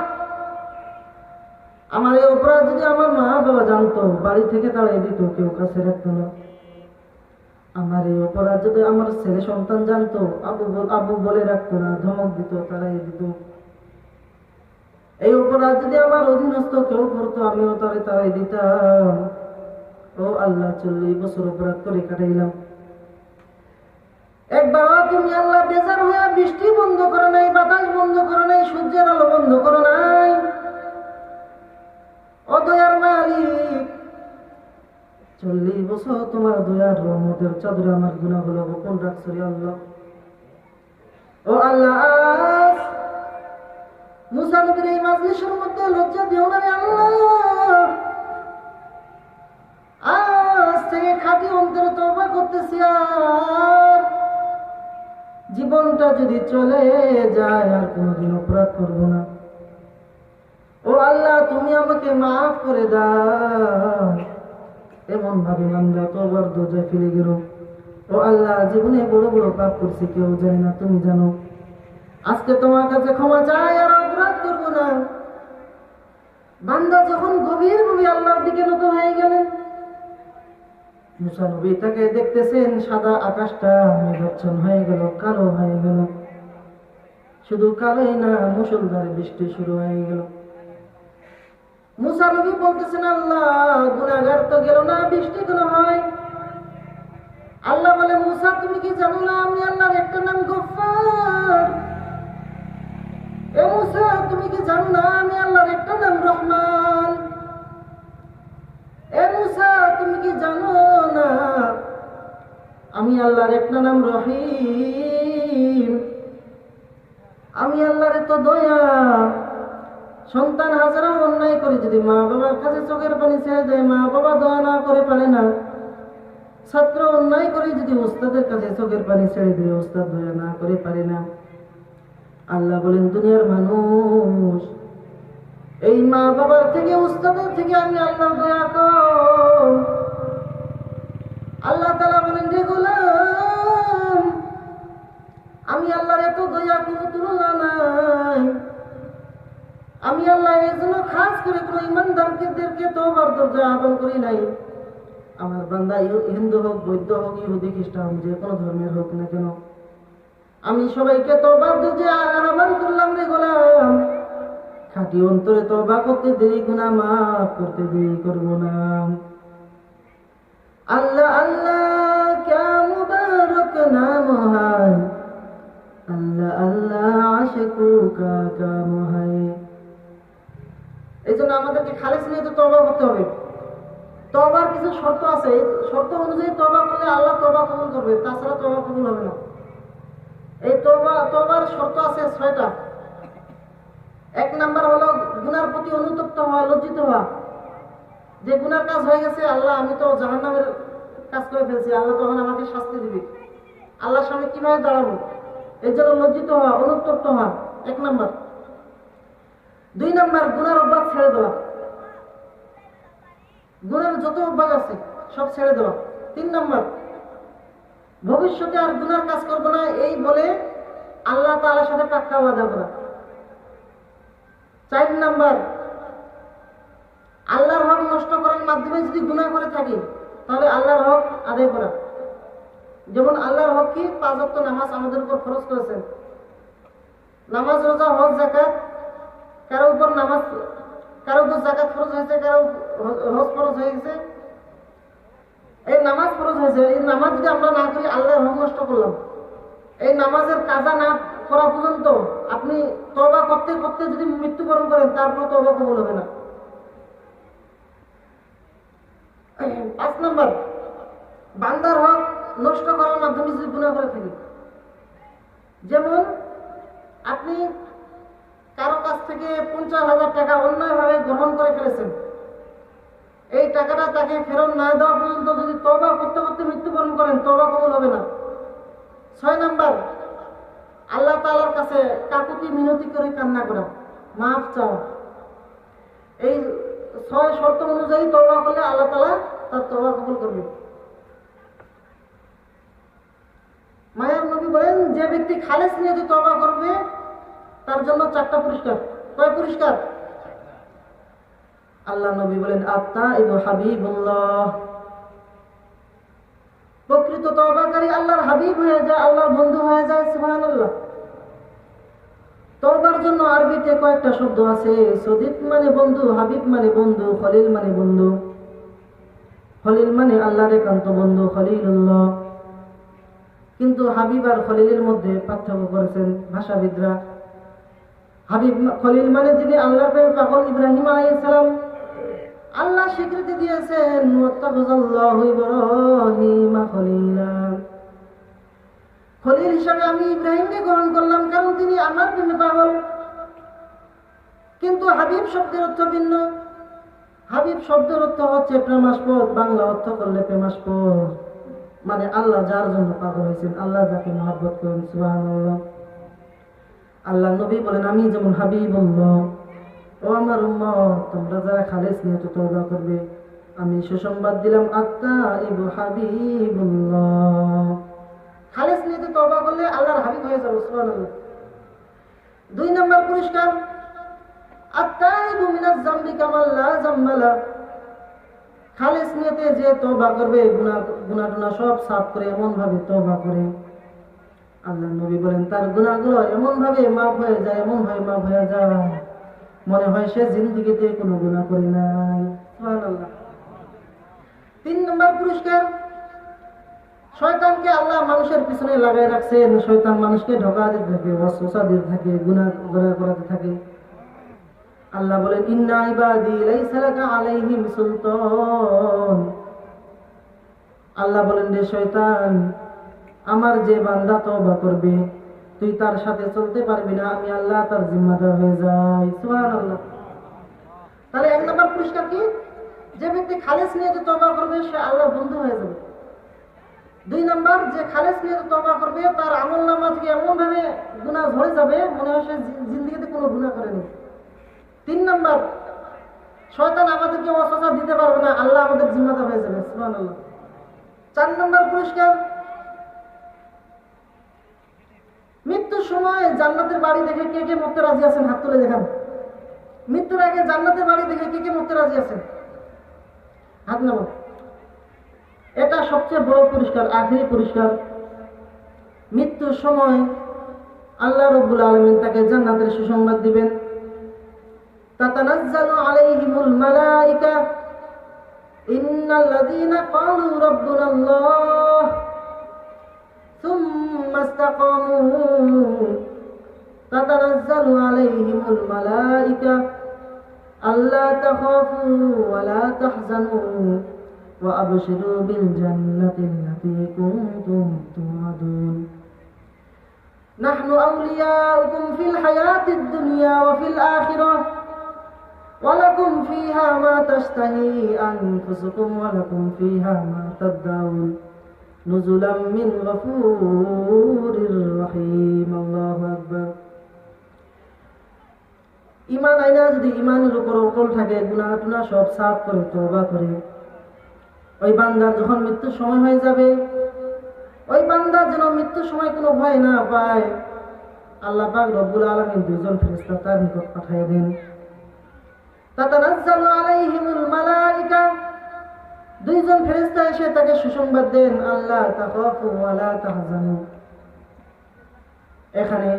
আমার এই অপরাধ যদি আমার মা বাবা জানতো, বাড়ি থেকে তাড়িয়ে দিত, কেউ কাছে রাখতো না। আমার এই অপরাধ যদি আমার ছেলে সন্তান জানতো, আবু বলে রাখতো না, ধমক দিত, তাড়িয়ে দিত। এই অপরাধ যদি আমার অধীনস্থ কেউ করতো, আমিও তারে তাড়িয়ে দিতাম। ও আল্লাহ, 40 বছর অপরাধ করে কাটাইলাম। একবার তুমি আল্লাহ বেজার হয়ে বৃষ্টি বন্ধ করো নাই, বাতাস বন্ধ করো নাই, সূর্যের আলো বন্ধ করো নাই। ও দয়ার মালিক, 40 বছর তোমার দয়ার রহমতের চাদরে আমার গুনাহগুলো গোপন রাখছো রে আল্লাহ। ও আল্লাহ, মূসা নবীর এই মাজলিসের মধ্যে লজ্জা দিও না রে আল্লাহ। আজ থেকে খাঁটি অন্তরে তওবা করতেছি, আর জীবনটা যদি চলে যায় আর কোনোদিন অপরাধ করবো না। ও আল্লাহ, তুমি আমাকে মাফ করে দাও। এমন ভাবে বান্দা তওবার দরজায় ফিরে গেল। ও আল্লাহ, জীবনে বড় বড় পাপ করছি, কেউ জানে না, তুমি জানো। আজকে তোমার কাছে ক্ষমা চাই, আর অপরাধ করবো না। বান্দা যখন গভীর ভাবে আল্লাহর দিকে নত হয়ে গেলেন, মূসা নবী তাকে দেখতেছেন, সাদা আকাশটা মেঘাচ্ছন্ন হয়ে গেল, কালো হয়ে গেল। শুধু কালোই না, মুষলধারে বৃষ্টি শুরু হয়ে গেল। মূসা নবী বলতেছেন, আল্লাহ, গুনাহগার তো গেল না, বৃষ্টি কেন হয়? আল্লাহ বলে, মূসা, তুমি কি জানো না আমি আল্লাহর একটা নাম গফফার? এ মূসা, তুমি কি জানো না আমি আল্লাহর একটা নাম রহমান? এ মূসা, তুমি কি জানো না আমি আল্লাহর একটা নাম রহিম? আমি আল্লাহর এত দয়া। সন্তান হাজারো অন্যায় করে যদি মা বাবার কাছে চোখের পানি ছেড়ে দেয়, মা বাবা দোয়া না করে পারে না। ছাত্র অন্যায় করে যদি ওস্তাদের কাছে চোখের পানি ছেড়ে দেয়, ওস্তাদ দয়া না করে পারে না। আল্লাহ বলেন, দুনিয়ার মানুষ, এই মা বাবার থেকে, ওস্তাদের থেকে আমি আল্লাহর দয়া কম। আল্লাহ তাআলা বলেন, রে গোলাম, আমি আল্লাহর এত দয়া কোনো তুলনা নাই। আমি আল্লাহ এর জন্য খাস করে কোনো ইমানদারদেরকে তওবার দরজা আহ্বান করি নাই। আমার বান্দা হিন্দু হোক, বৌদ্ধ হোক, ইহুদি, খ্রিস্টান, যে কোনো ধর্মের হোক না কেন, আমি সবাইকে তওবার দরজা আহ্বান করলাম। রে গোলাম, খাঁটি অন্তরে তওবা করতে দেরি, গুনাহ মাফ করতে দেরি করবো না। আল্লাহ আল্লাহ ক্যা মুবারক নাম হায়, আল্লাহ আল্লাহ আশিকু কা কাম হায়। এই জন্য আমাদেরকে খালেস নিয়ে তো তওবা করতে হবে। তওবার কিছু শর্ত আছে, এই শর্ত অনুযায়ী তওবা করলে আল্লাহ তওবা কবুল করবে, তাছাড়া তওবা কবুল হবে না। এই তওবার শর্ত আছে 6টা। 1 নাম্বার হলো গুনার প্রতি অনুতপ্ত হওয়া, লজ্জিত হওয়া, যে গুনার কাজ হয়ে গেছে, আল্লাহ আমি তো জাহান্নামের কাজ করে ফেলছি, আল্লাহ তখন আমাকে শাস্তি দিবে, আল্লাহর সামনে কিভাবে দাঁড়াবো, এই জন্য লজ্জিত হওয়া, অনুতপ্ত হওয়া 1 নাম্বার। 2 নাম্বার গুনার অভ্যাস ছেড়ে দেওয়া, গুনার যত অভ্যাস আছে সব ছেড়ে দেওয়া। 3 নাম্বার ভবিষ্যতে আর গুনার কাজ করবো না এই বলে আল্লাহ তাআলার সাথে পাক্কা ওয়াদা করা। 4 নাম্বার আল্লাহর হক নষ্ট করার মাধ্যমে যদি গুনাহ করে থাকি তাহলে আল্লাহর হক আদায় করা। যেমন আল্লাহর হক কি? 5 ওয়াক্ত নামাজ আমাদের উপর ফরজ করেছেন। নামাজ, রোজা, হজ, যাকাত, কারো উপর নামাজ, কারো উপর যাকাত ফরজ হয়েছে, কারো হজ ফরজ হয়ে গেছে, এই নামাজ ফরজ হয়েছে। এই নামাজ যদি আমরা না করি আল্লাহর হক নষ্ট করলাম। এই নামাজের কাজা না করা পর্যন্ত আপনি তওবা করতে করতে যদি মৃত্যুবরণ করেন তারপর তওবা কবুল হবে না। 5 নাম্বার বান্দার হক নষ্ট করার মাধ্যমে যদি গুনাহ করে থাকি, যেমন আপনি কারো কাছ থেকে 50,000 টাকা অন্যায়ভাবে গ্রহণ করে ফেলেছেন, এই টাকাটা তাকে ফেরত না দেওয়া পর্যন্ত যদি তওবা করতে করতে মৃত্যুবরণ করেন তওবা কবুল হবে না। 6 নাম্বার আল্লাহ তাআলার কাছে কাকুতি মিনতি করে কান্না করা, মাফ চাওয়া। এই 6 শর্ত অনুযায়ী তওবা করলে আল্লাহ তাআলা তার তওবা কবুল করবে। মায়ার নবী বলেন, যে ব্যক্তি খালেস নিয়ে তওবা করবে তার জন্য 4টা পুরস্কার। কয় পুরস্কার? আল্লাহ নবী বলেন, আত-তাইবু হাবিবুল্লাহ, প্রকৃত তওবাকারী আল্লাহর হাবিব হয়ে যায়, আল্লাহর বন্ধু হয়ে যায়। সুবহানাল্লাহ। তওবার জন্য আরবিতে কয়েকটা শব্দ আছে। সদিক মানে বন্ধু, হাবিব মানে বন্ধু, খলিল মানে বন্ধু। খলিল মানে আল্লাহর একান্ত বন্ধু, খলিলুল্লাহ। কিন্তু হাবিব আর খলিলের মধ্যে পার্থক্য করেছেন ভাষাবিদরা। হাবিব, খলিল মানে যিনি আল্লাহর প্রেমে পাগল, ইব্রাহিম আলাইহিস সালাম। আল্লাহ স্বীকৃতি দিয়েছেন ওয়াত্তাখাযাল্লাহু ইব্রাহিমা খলিলা, খলিল হিসাবে আমি ইব্রাহিমকে গ্রহণ করলাম কারণ তিনি আমার প্রেমে পাগল। কিন্তু হাবিব শব্দের অর্থ ভিন্ন। হাবিব শব্দের অর্থ হচ্ছে প্রেমাস্পদ, বাংলা অর্থ করলে প্রেমাস্পদ মানে আল্লাহ যার জন্য পাগল হয়েছেন, আল্লাহ যাকে মহব্বত করেন। সুবহানাল্লাহ। আল্লাহ নবী বলেন, আমি যেমন হাবিবুল্লাহ, ও আমার উম্মত তোমরা যারা খালেস নিয়ে তওবা করবে আমি সুসংবাদ দিলাম, আত-তাইবু হাবিবুল্লাহ, খালেস নিয়ে তওবা করলে আল্লাহর হাবিব হয়ে যাবে। সুবহানাল্লাহ। 2 নাম্বার পুরস্কার, আত-তাইবু মিনাজ যামবি কামা লা যামবা লা, খালেস নিয়তে যে তওবা করবে গুনাহ সব সাফ করে এমন ভাবে তওবা করে আল্লাহ নবী বলেন তার গুনাহগুলো এমন ভাবে মাফ হয়ে যায়, এমন ভাবে মাফ হয়ে যায় মনে হয় সে জিন্দেগিতে কোনো গুনাহ করে নাই। সুবহানাল্লাহ। 3 নম্বর পুরস্কার, শয়তানকে আল্লাহ মানুষের পিছনে লাগাই রাখছেন। শয়তান মানুষকে ধোঁকা দিতে থাকে, ওয়াসওয়াসা দিতে থাকে, গুনাহ করাতে থাকে। আল্লাহ বলেন, ইন্না ইবাদি লাইসা লাকা আলাইহিম সুলতান, আল্লাহ বলেন রে শয়তান, আমার যে বান্দা তওবা করবে তুই তার সাথে চলতে পারবি না, আমি আল্লাহ তার জিম্মাদার হয়ে যাই। সুবহানাল্লাহ। তাহলে 1 নম্বর পুরস্কার কি? যে ব্যক্তি খালেস নিয়ে তওবা করবে সে আল্লাহর বন্ধু হয়ে যাবে। 2 নম্বর, যে খালেস নিয়ে তওবা করবে তার আমলনামা থেকে এমন ভাবে গুনাহ ঝরে যাবে মনে হয় সে জিন্দেগিতে কোনো গুনাহ করেনি। 3 নম্বর, শয়তান আমাদেরকে ওয়াসওয়াসা দিতে পারবে না, আল্লাহ আমাদের জিম্মাদার হয়ে যাবে। সুবহানাল্লাহ। 4 নম্বর পুরস্কার, মৃত্যুর সময় জান্নাতের বাড়ি দেখে কে কে মরতে রাজি আছেন? হাত তুলে দেখান। মৃত্যুর আগে জান্নাতের বাড়ি দেখে কে কে মরতে রাজি আছেন? হাত নামান। এটা সবচেয়ে বড় পুরস্কার, আখেরি পুরস্কার। মৃত্যুর সময় আল্লাহ রাব্বুল আলামিন তাকে জান্নাতের সুসংবাদ দিবেন। তাতানাজ্জালু আলাইহিমুল মালায়েকা ইন্নাল্লাযীনা ক্বালু রাব্বুনাল্লাহ সুম্মা ইসতাকামু তাতানাজ্জালু আলাইহিমুল মালায়েকা আল্লা তাখাফু ওয়া লা তাহজানু ওয়া আবশিরু বিল জান্নাতি আল্লাতী কুনতুম তুআদুন নাহনু আউলিয়াউকুম ফিল হায়াতিদ দুনিয়া ওয়া ফিল আখিরাহ ওয়া লাকুম ফীহা মা তাশতাহি আনফুসুকুম ওয়া লাকুম ফীহা মা তাদদাউন নুজুলাম মিন গফুরির রহিম। আল্লাহু আকবার। ঈমান আইনা যদি ঈমানের উপর অটল থাকে, গুনাহ টুনাহ সব সাফ করে তওবা করে, ওই বান্দার যখন মৃত্যুর সময় হয়ে যাবে, ওই বান্দা যেন মৃত্যুর সময় কোনো ভয় না পায়, আল্লাহ পাক রব্বুল আলামিন দুইজন ফেরেশতা তার নিকট পাঠিয়ে দেন। তাতানাজ্জালু আলাইহিমুল মালায়েকা, দুইজন ফেরেশতা এসে তাকে সুসংবাদ দেন, আল্লাহ তাখাফু ওয়া লা তাহজানু। এখানে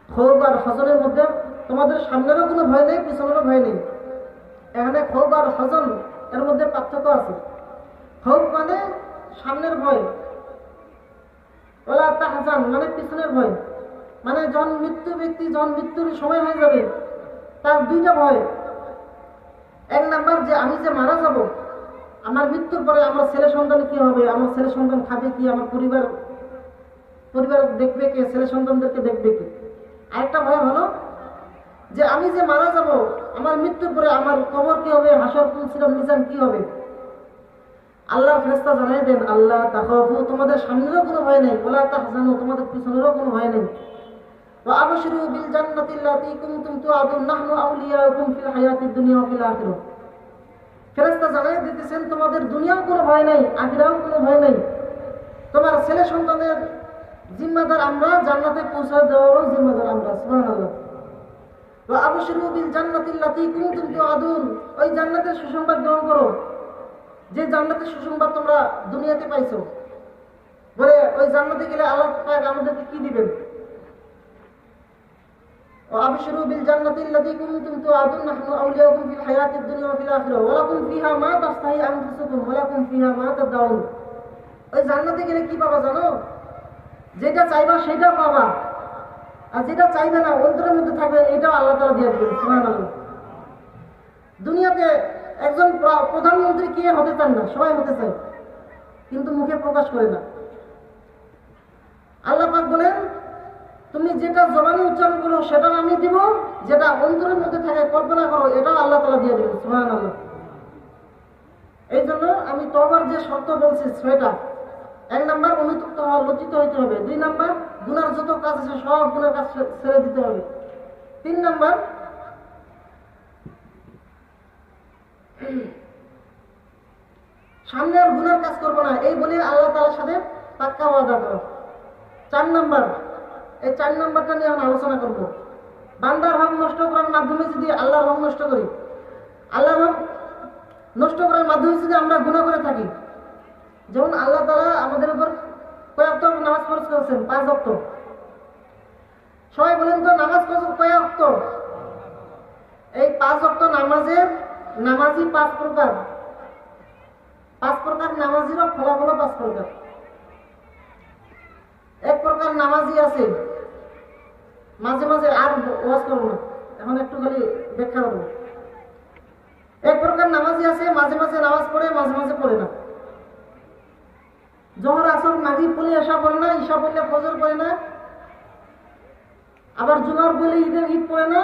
খৌফ আর হজনের মধ্যে তোমাদের সামনেরও কোনো ভয় নেই, পিছনেরও ভয় নেই। এখানে খৌফ আর হজন এর মধ্যে পার্থক্য আছে। খৌফ মানে সামনের ভয়, ওলা তাহজান মানে পিছনের ভয়। মানে যখন ব্যক্তি যখন মৃত্যুর সময় হয়ে যাবে, তার দুইটা ভয়। এক নাম্বার যে আমি যে মারা যাব, আমার মৃত্যুর পরে আমার ছেলে সন্তান কি হবে, আমার ছেলে সন্তান খাবে কি, আমার পরিবার দেখবে কে, ছেলে সন্তানদেরকে দেখবে কে। আরেকটা ভয় হলো যে আমি যে মারা যাব, আমার মৃত্যুর পরে আমার কবর কি হবে, হাসর পুলসিরাত মিজান কি হবে। আল্লাহর ফেরেশতা জানাই দেন, আল্লাহ তাখাফু, তোমাদের সামনেরও কোনো ভয় নেই, ওয়ালা তাহজানু, তোমাদের পিছনেরও কোনো ভয় নেই, ওয়া আবশিরু বিল জান্নাতি আল্লাতী কুনতুম তুআদুন নাহনু আউলিয়াউকুম ফিল হায়াতিদ দুনিয়া ওয়া ফিল আখিরাহ। ফেরেশতা জানাই দিতেছেন তোমাদের দুনিয়াও কোনো ভয় নাই, আখিরাও কোনো ভয় নাই। তোমার ছেলে সন্তানের জিম্মাদার আমরা, জান্নাতে পৌঁছে দেওয়ারও জিম্মাদার আমরা। সুবহানাল্লাহ। ওয়া আবশিরু বিল জান্নাতি আল্লাতী কুনতুম তুআদুন, ওই জান্নাতের সুসংবাদ গ্রহণ করো যে জান্নাতের সুসংবাদ তোমরা দুনিয়াতে পাইছো। বলে ওই জান্নাতে গেলে আল্লাহ পাক আমাদেরকে কি দিবেন? ওয়া আবশিরু বিল জান্নাতি আল্লাতী কুনতুম তুআদুন নাহনু আউলিয়াউকুম ফিল হায়াতিদ দুনিয়া ওয়া ফিল আখিরাহ ওয়া লাকুম ফীহা মা তাশতাহি আনফুসুকুম ওয়া লাকুম ফীহা মা তাদদাউন। ওই জান্নাতে গেলে কি পাবা জানো? যেটা চাইবা সেটাও পাবা, আর যেটা চাইবে না অন্তরের মধ্যে থাকবে এটাও আল্লাহ তাআলা দিয়ে দিবেন। সুবহানাল্লাহ। দুনিয়াতে একজন প্রধানমন্ত্রী কে হতে চান না? সবাই হতে চায়, কিন্তু মুখে প্রকাশ করে না। আল্লাহ পাক বলেন, তুমি যেটা জবানে উচ্চারণ করো সেটাও আমি দিব, যেটা অন্তরের মধ্যে থাকে কল্পনা করো এটাও আল্লাহ তাআলা দিয়ে দিবেন। সুবহানাল্লাহ। এই জন্য আমি তওবার যে শর্ত বলছি 6টা। 1 নাম্বার অনুতপ্ত হওয়া, লজ্জিত হইতে হবে। 2 নাম্বার গুনার যত কাজ আছে সব গুনার কাজ ছেড়ে দিতে হবে। 3 নাম্বার সামনে আর গুনার কাজ করবো না, এই বলে আল্লাহ তাআলার সাথে পাক্কা ওয়াদা করো। 4 নাম্বার, এই 4 নাম্বারটা নিয়ে আমরা আলোচনা করব। বান্দার হক নষ্ট করার মাধ্যমে যদি আল্লাহর হক নষ্ট করি, আল্লাহর হক নষ্ট করার মাধ্যমে যদি আমরা গুনাহ করে থাকি, যেমন আল্লাহ তাআলা আমাদের উপর কয় ওয়াক্ত নামাজ ফরজ করেছেন? 5 ওয়াক্ত। সবাই বলেন তো নামাজ কয় ওয়াক্ত? এই 5 ওয়াক্ত নামাজের নামাজি 5 প্রকার। 5 প্রকার নামাজিরও ফলাফল 5 প্রকার। এক প্রকার নামাজি আছে, মাঝে মাঝে আর ওয়াজ করবো না, এখন একটু খালি ব্যাখ্যা করবো। এক প্রকার নামাজি আছে, মাঝে মাঝে নামাজ পড়ে, মাঝে মাঝে পড়ে না। জোহর আসর মাগরিব পড়লে এশা পড়ে না, ঈশা পড়লে ফজর পড়ে না, আবার জুমার পড়লে ঈদ পড়ে না,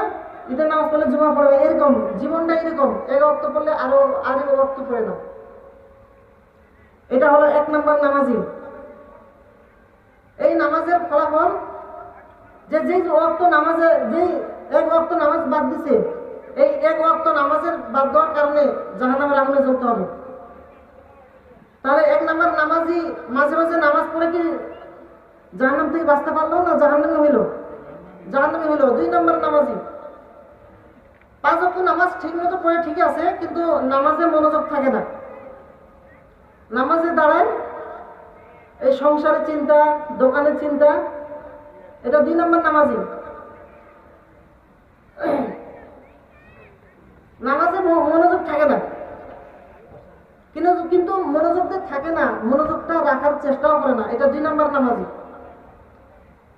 ঈদের নামাজ পড়লে জুমা পড়ে না। এরকম জীবনটা এরকম, এক ওয়াক্ত পড়লে আরো ওয়াক্ত পড়ে না। এটা হলো 1 নাম্বার নামাজি। এই নামাজের ফলাফল যে যেই ওয়াক্ত নামাজে যেই 1 ওয়াক্ত নামাজ বাদ দিছে, এই 1 ওয়াক্ত নামাজের বাদ দেওয়ার কারণে জাহান্নামের আগুনে জ্বলতে হবে। তাহলে 1 নাম্বার নামাজি মাঝে মাঝে নামাজ পড়ে কি জাহান্নাম থেকে বাঁচতে পারলো না? জাহান্নামে হইল। 2 নাম্বার নামাজি 5 ওয়াক্ত নামাজ ঠিক মতো পড়ে ঠিক আছে, কিন্তু নামাজে মনোযোগ থাকে না। নামাজে দাঁড়ায় এই সংসারের চিন্তা, দোকানের চিন্তা, এটা 2 নাম্বার নামাজি। নামাজে মনোযোগ থাকে না, কিন্তু মনোযোগটা থাকে না, মনোযোগটা রাখার চেষ্টাও করে না, এটা 2 নাম্বার নামাজি।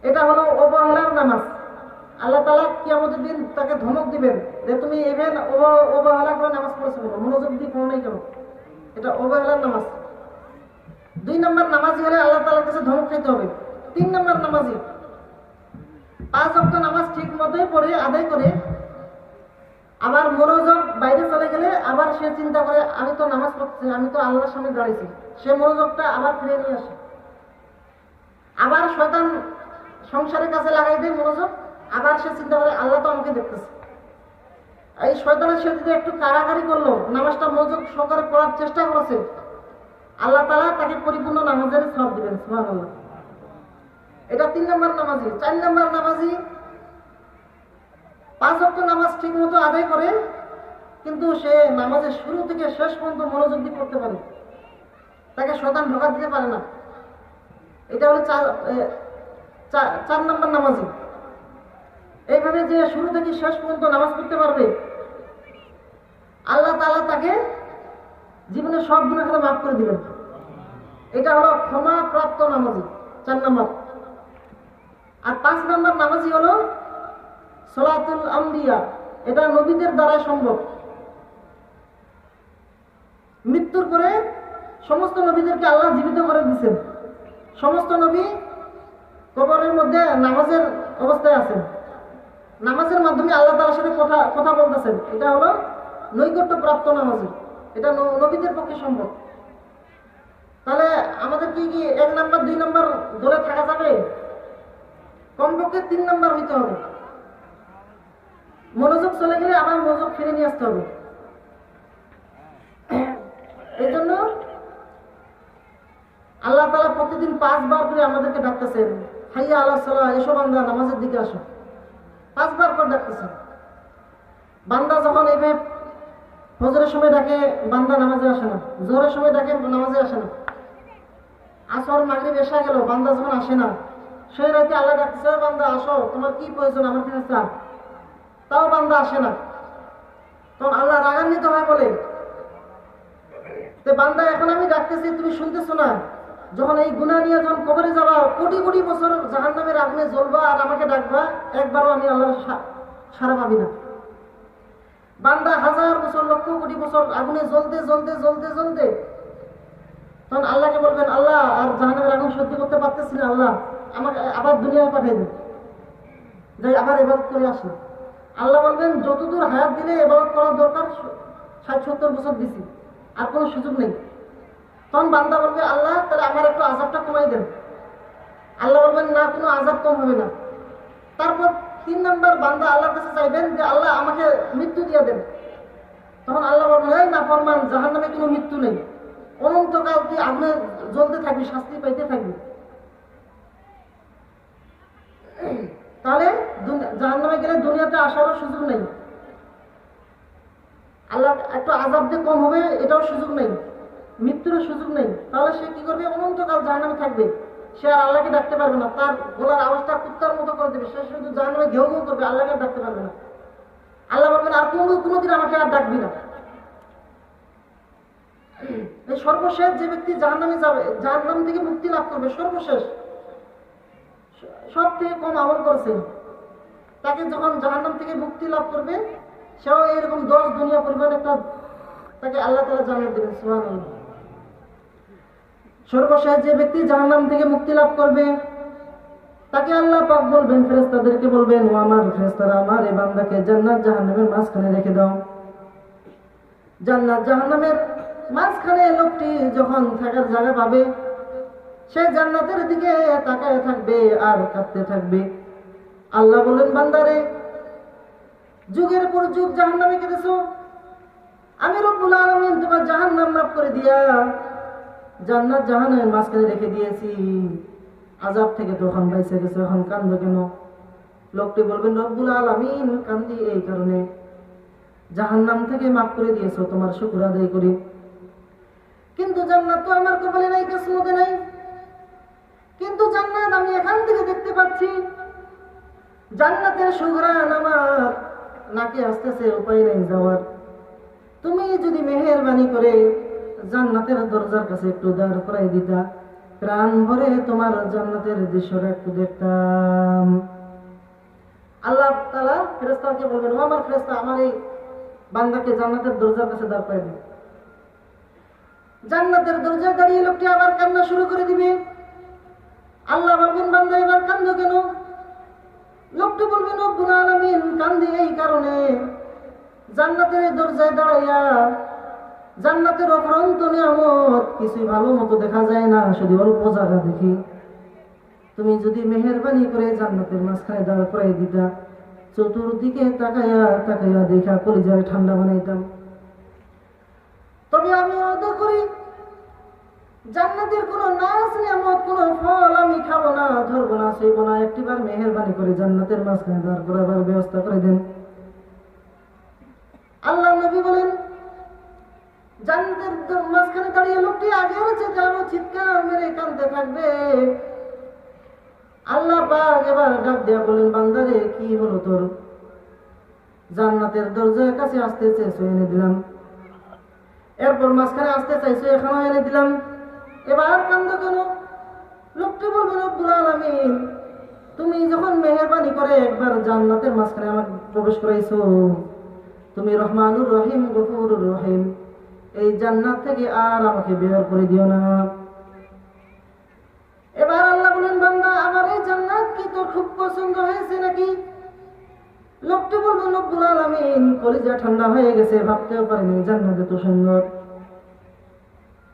এটা হলো অবহেলার নামাজ। আল্লাহ তাআলা কিয়ামতের দিন তাকে ধমক দিবেন যে তুমি ইভেন অবহেলা করে নামাজ পড়েছো কেন, মনোযোগ দিয়ে পড়ো নাই কেন, এটা অবহেলার নামাজ। 2 নম্বর নামাজি হলে আল্লাহ তাআলার কাছে ধমক খেতে হবে। 3 নম্বর নামাজি 5 ওয়াক্ত নামাজ ঠিক মতোই পড়ে আদায় করে আবার মনোযোগ বাইরে চলে গেলে আবার সে চিন্তা করে আমি তো নামাজ পড়ছি, আমি তো আল্লাহর সামনে দাঁড়িয়েছি, সে মনোযোগটা আবার ফিরে নিয়ে আসে। আবার শয়তান সংসারের কাছে লাগাই দেয় মনোযোগ, আবার সে চিন্তা করে আল্লাহ তো আমাকে দেখতেছে। এই শয়তানের সাথে যদি একটু কারাকারি করলো, নামাজটা মনোযোগ সহকারে পড়ার চেষ্টা করেছে, আল্লাহ তাআলা তাকে পরিপূর্ণ নামাজের সওয়াব দিবেন। সুবহানাল্লাহ। এটা 3 নম্বর নামাজি। 4 নম্বর নামাজি 5 ওয়াক্ত নামাজ ঠিক মতো আদায় করে কিন্তু সে নামাজের শুরু থেকে শেষ পর্যন্ত মনোযোগ দিয়ে পড়তে পারে, তাকে শয়তান ধোঁকা দিতে পারে না। এটা হলো 4 নম্বর নামাজি। এইভাবে যে শুরু থেকে শেষ পর্যন্ত নামাজ পড়তে পারবে, আল্লাহ তাআলা তাকে জীবনের সব গুনাহ খাতা মাফ করে দিবেন। এটা হলো ক্ষমা প্রাপ্ত নামাজি, 4 নম্বর। আর 5 নম্বর নামাজি হলো সলাতুল আম্বিয়া। এটা নবীদের দ্বারা সম্ভব। মৃত্যুর পরে সমস্ত নবীদেরকে আল্লাহ জীবিত করে দিয়েছেন। সমস্ত নবী কবরের মধ্যে নামাজের অবস্থায় আছেন, নামাজের মাধ্যমে আল্লাহ তাআলার সাথে কথা বলতেছেন। এটা হলো নৈকট্য প্রাপ্ত নামাজি, এটা নবীদের পক্ষে সম্ভব। তাহলে আমাদের কি 1 নম্বর 2 নম্বর ধরে থাকা যাবে? কমপক্ষে 3 নম্বর হইতে হবে। মনোযোগ চলে গেলে আবার মনোযোগ ফিরে নিয়ে আসতে হবে। এই জন্য আল্লাহ তাআলা প্রতিদিন 5 বার করে আমাদেরকে ডাকতেছেন, হাইয়া আলাস সালাহ, এসো বান্দা নামাজের দিকে আসো। 5 বার করে ডাকতেছেন। বান্দা যখন এইভাবে ফজরের সময় ডাকে, বান্দা নামাজে আসে না। জোহরের সময় ডাকে, নামাজে আসে না। আসর মাগরিব এশা গেল, বান্দা যখন আসে না, সেই রাতে আল্লাহ ডাকতেছে, বান্দা আসো, তোমার কি প্রয়োজন আমার কাছে চাও। তাও বান্দা আসে না। তখন আল্লাহ রাগান্বিত হয় বলে, তে বান্দা এখন আমি ডাকতেছি তুমি শুনতেছো না? যখন এই গুনাহ নিয়ে যখন কবরে যাবা, কোটি কোটি বছর জাহান্নামের আগুনে জ্বলবা আর আমাকে ডাকবা, একবারও আমি আল্লাহর সাড়া পাবি না। বান্দা 1000 বছর লক্ষ কোটি বছর আগুনে জ্বলতে জ্বলতে জ্বলতে জ্বলতে তখন আল্লাহকে বলবেন, আল্লাহ আর জাহান্নামের আগুন সহ্য করতে পারতেছি না, আল্লাহ আমাকে আবার দুনিয়ায় পাঠিয়ে দেন, যাই আবার ইবাদত করে আসি। আল্লাহ বলবেন, যতদূর হায়াত দিলে ইবাদত করার দরকার 60-70 বছর দিছি, আর কোনো সুযোগ নেই। তখন বান্দা বলবে, আল্লাহ তাহলে আমার একটু আযাবটা কমাই দেন। আল্লাহ বলবেন, না, কোনো আযাব কম হবে না। তারপর 3 নম্বর বান্দা আল্লাহর কাছে চাইবেন যে আল্লাহ আমাকে মৃত্যু দিয়ে দেন। তখন আল্লাহ বলবেন, এই নাফরমান, জাহান্নামে কোনো মৃত্যু নেই, অনন্তকাল তুই আগুনে জ্বলতে থাকবি, শাস্তি পাইতে থাকবি। তাহলে জাহান্নামে গেলে দুনিয়াতে আসারও সুযোগ নেই, আল্লাহ একটু আযাব দিয়ে কম হবে এটাও সুযোগ নেই, মৃত্যুরও সুযোগ নেই। তাহলে সে কি করবে? অনন্তকাল জাহান্নামে থাকবে, সে আর আল্লাহকে ডাকতে পারবে না। তার গলার আওয়াজটা কুত্তার মতো করে দেবে, সে শুধু জাহান্নামে ঘেউ ঘেউ করবে, আল্লাহকে ডাকতে পারবে না। আল্লাহ বলবেন, আর কোনোদিন আমাকে আর ডাকবি না। এই সর্বশেষ যে ব্যক্তি জাহান্নামে যাবে, জাহান্নাম থেকে মুক্তি লাভ করবে, সর্বশেষ সব থেকে কম আমল করেছে, তাকে যখন জাহান্নাম থেকে মুক্তি লাভ করবে, সেও এরকম 10 দুনিয়া পরিমাণ একটা তাকে আল্লাহ তাআলা জান্নাত দেবেন। সুবহানাল্লাহ। সর্বশেষ যে ব্যক্তি জাহান্নাম থেকে মুক্তি লাভ করবে, তাকে আল্লাহ পাক বলবেন, ফেরেশতাদেরকে বলবেন, ও আমার ফেরেশতারা, আমার এই বান্দাকে জান্নাত জাহান্নামের মাঝখানে রেখে দাও। জান্নাত জাহান্নামের মাঝখানে লোকটি যখন থাকার জায়গা পাবে, সে জান্নাতের দিকে তাকায় থাকবে আর কাঁদতে থাকবে। আল্লাহ বলেন, বান্দারে, যুগের পর যুগ জাহান্নামে কেঁদেছো, আমি রব্বুল আলামিন তোমার জাহান্নাম মাফ করে দিয়া জান্নাত জাহান্নামের মাঝখানে রেখে দিয়েছি, আযাব থেকে তখন বাইসে গেছো, এখন কান্দো কেন? লোকটি বলবেন, রব্বুল আলামিন, কান্দি এই কারণে, জাহান্নাম থেকে মাফ করে দিয়েছো, তোমার শুকর আদায় করি, কিন্তু জান্নাত তো আমার কপালে নাই, কিসমতে নাই। কিন্তু জান্নাত আমি এখান থেকে দেখতে পাচ্ছি, জান্নাতের সুঘ্রাণ আমার নাকে আসতেছে, উপায় নেই যাওয়ার। তুমি যদি মেহেরবানি করে জান্নাতের দরজার কাছে একটু দাঁড় করাই দিতা, প্রাণ ভরে তোমার জান্নাতের দৃশ্যটা একটু দেখতাম। আল্লাহ তাআলা ফেরেশতাকে বলবেন, ও আমার ফেরেশতা, আমার এই বান্দাকে জান্নাতের দরজার কাছে দাঁড় করায় দিন। জান্নাতের দরজায় দাঁড়িয়ে লোকটি আবার কান্না শুরু করে দিবে। আল্লাহ বলবেন, বান্দা এবার কান্দো কেন? লোকটি বলবেন, রব্বুল আলামিন, কান্দি এই কারণে, জান্নাতের দরজায় দাঁড়াইয়া জান্নাতের অফুরন্ত নিয়ামত কিছুই ভালো মতো দেখা যায় না, শুধু অল্প জায়গা দেখি। তুমি যদি মেহেরবানি করে জান্নাতের মাঝখানে দাঁড় করাই দিতা, চতুর্দিকে তাকাইয়া তাকাইয়া দেখা কলিজায় ঠান্ডা বানাইতাম। তবে আমি ওয়াদা করি, জান্নাতের কোনো নাজ নিয়ামত, কোনো ফল আমি খাবো না, ধরবো না, ছুঁইব না। একটিবার মেহেরবানি করে জান্নাতের মাঝখানে দাঁড় করাবার ব্যবস্থা করে দেন। আল্লাহ নবী বলেন, জান্নাতের মাঝখানে দাঁড়িয়ে লোকটি আগেও চেয়ে আরো চিৎকার মেরে কাঁদতে থাকবে। আল্লাহ পাক এবার ডাক দেয়া বলেন, বান্দারে কি হলো তোর? জান্নাতের দরজার কাছে আসতে চেয়েছো, এনে দিলাম। এরপর মাঝখানে আসতে চাইছো, এখানেও এনে দিলাম। এবার কান্দো কেন? লোকটি বলবে, রব্বুল আলামিন, তুমি যখন মেহেরবানি করে একবার জান্নাতের মাঝখানে আমাকে প্রবেশ করাইছো, তুমি রহমানুর রহিম, গফুরুর রহিম, এই জান্নাত থেকে আর আমাকে বের করে দিও না। এবার আল্লাহ বলেন, বান্দা, আমার এই জান্নাত কি তোর খুব পছন্দ হয়েছে নাকি? লোকটি বলবে, রব্বুল আলামিন, কলিজা ঠান্ডা হয়ে গেছে, ভাবতেও পারিনি জান্নাত এত সুন্দর।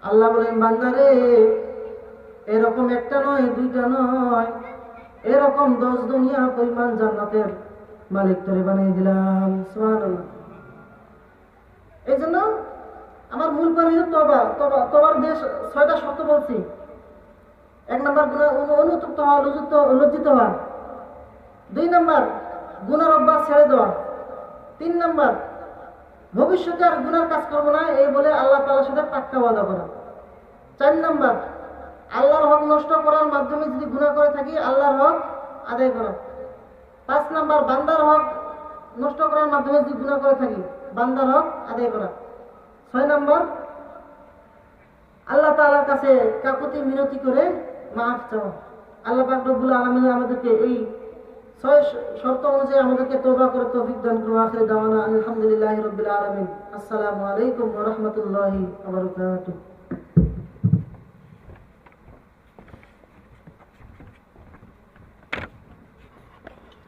আল্লাহ বলেন, বান্দারে, এরকম একটা নয়, দুইটা নয়, এরকম 10 দুনিয়া পরিমাণ জান্নাতের মালিক তোরে বানিয়ে দিলাম। সুবহানাল্লাহ। এই জন্য আমার মূল পয়েন্ট হলো তওবা। তওবার যে 6টা শর্ত বলছি। 1 নাম্বার অনুতপ্ত হওয়া, লজ্জিত হওয়া। 2 নাম্বার গুনার অভ্যাস ছেড়ে দেওয়া। 3 নাম্বার ভবিষ্যতে আর গুনার কাজ করবো না, এই বলে আল্লাহ তাআলার সাথে পাক্কা ওয়াদা করা। 4 নাম্বার আল্লাহর হক নষ্ট করার মাধ্যমে যদি গুনাহ করে থাকি, আল্লাহর হক আদায় করা। 5 নাম্বার বান্দার হক নষ্ট করার মাধ্যমে যদি গুনাহ করে থাকি, বান্দার হক আদায় করা। 6 নাম্বার আল্লাহ তাআলার কাছে কাকুতি মিনতি করে মাফ চাওয়া। আল্লাহ পাক রব্বুল আলামিন আমাদেরকে এই 6 শর্ত অনুযায়ী আমাদেরকে তওবা করে তৌফিক দান করুন। আখির দাওয়ানা আলহামদুলিল্লাহি রাব্বিল আলামিন। আসসালামু আলাইকুম ওয়া রাহমাতুল্লাহি ওয়া বারাকাতুহু।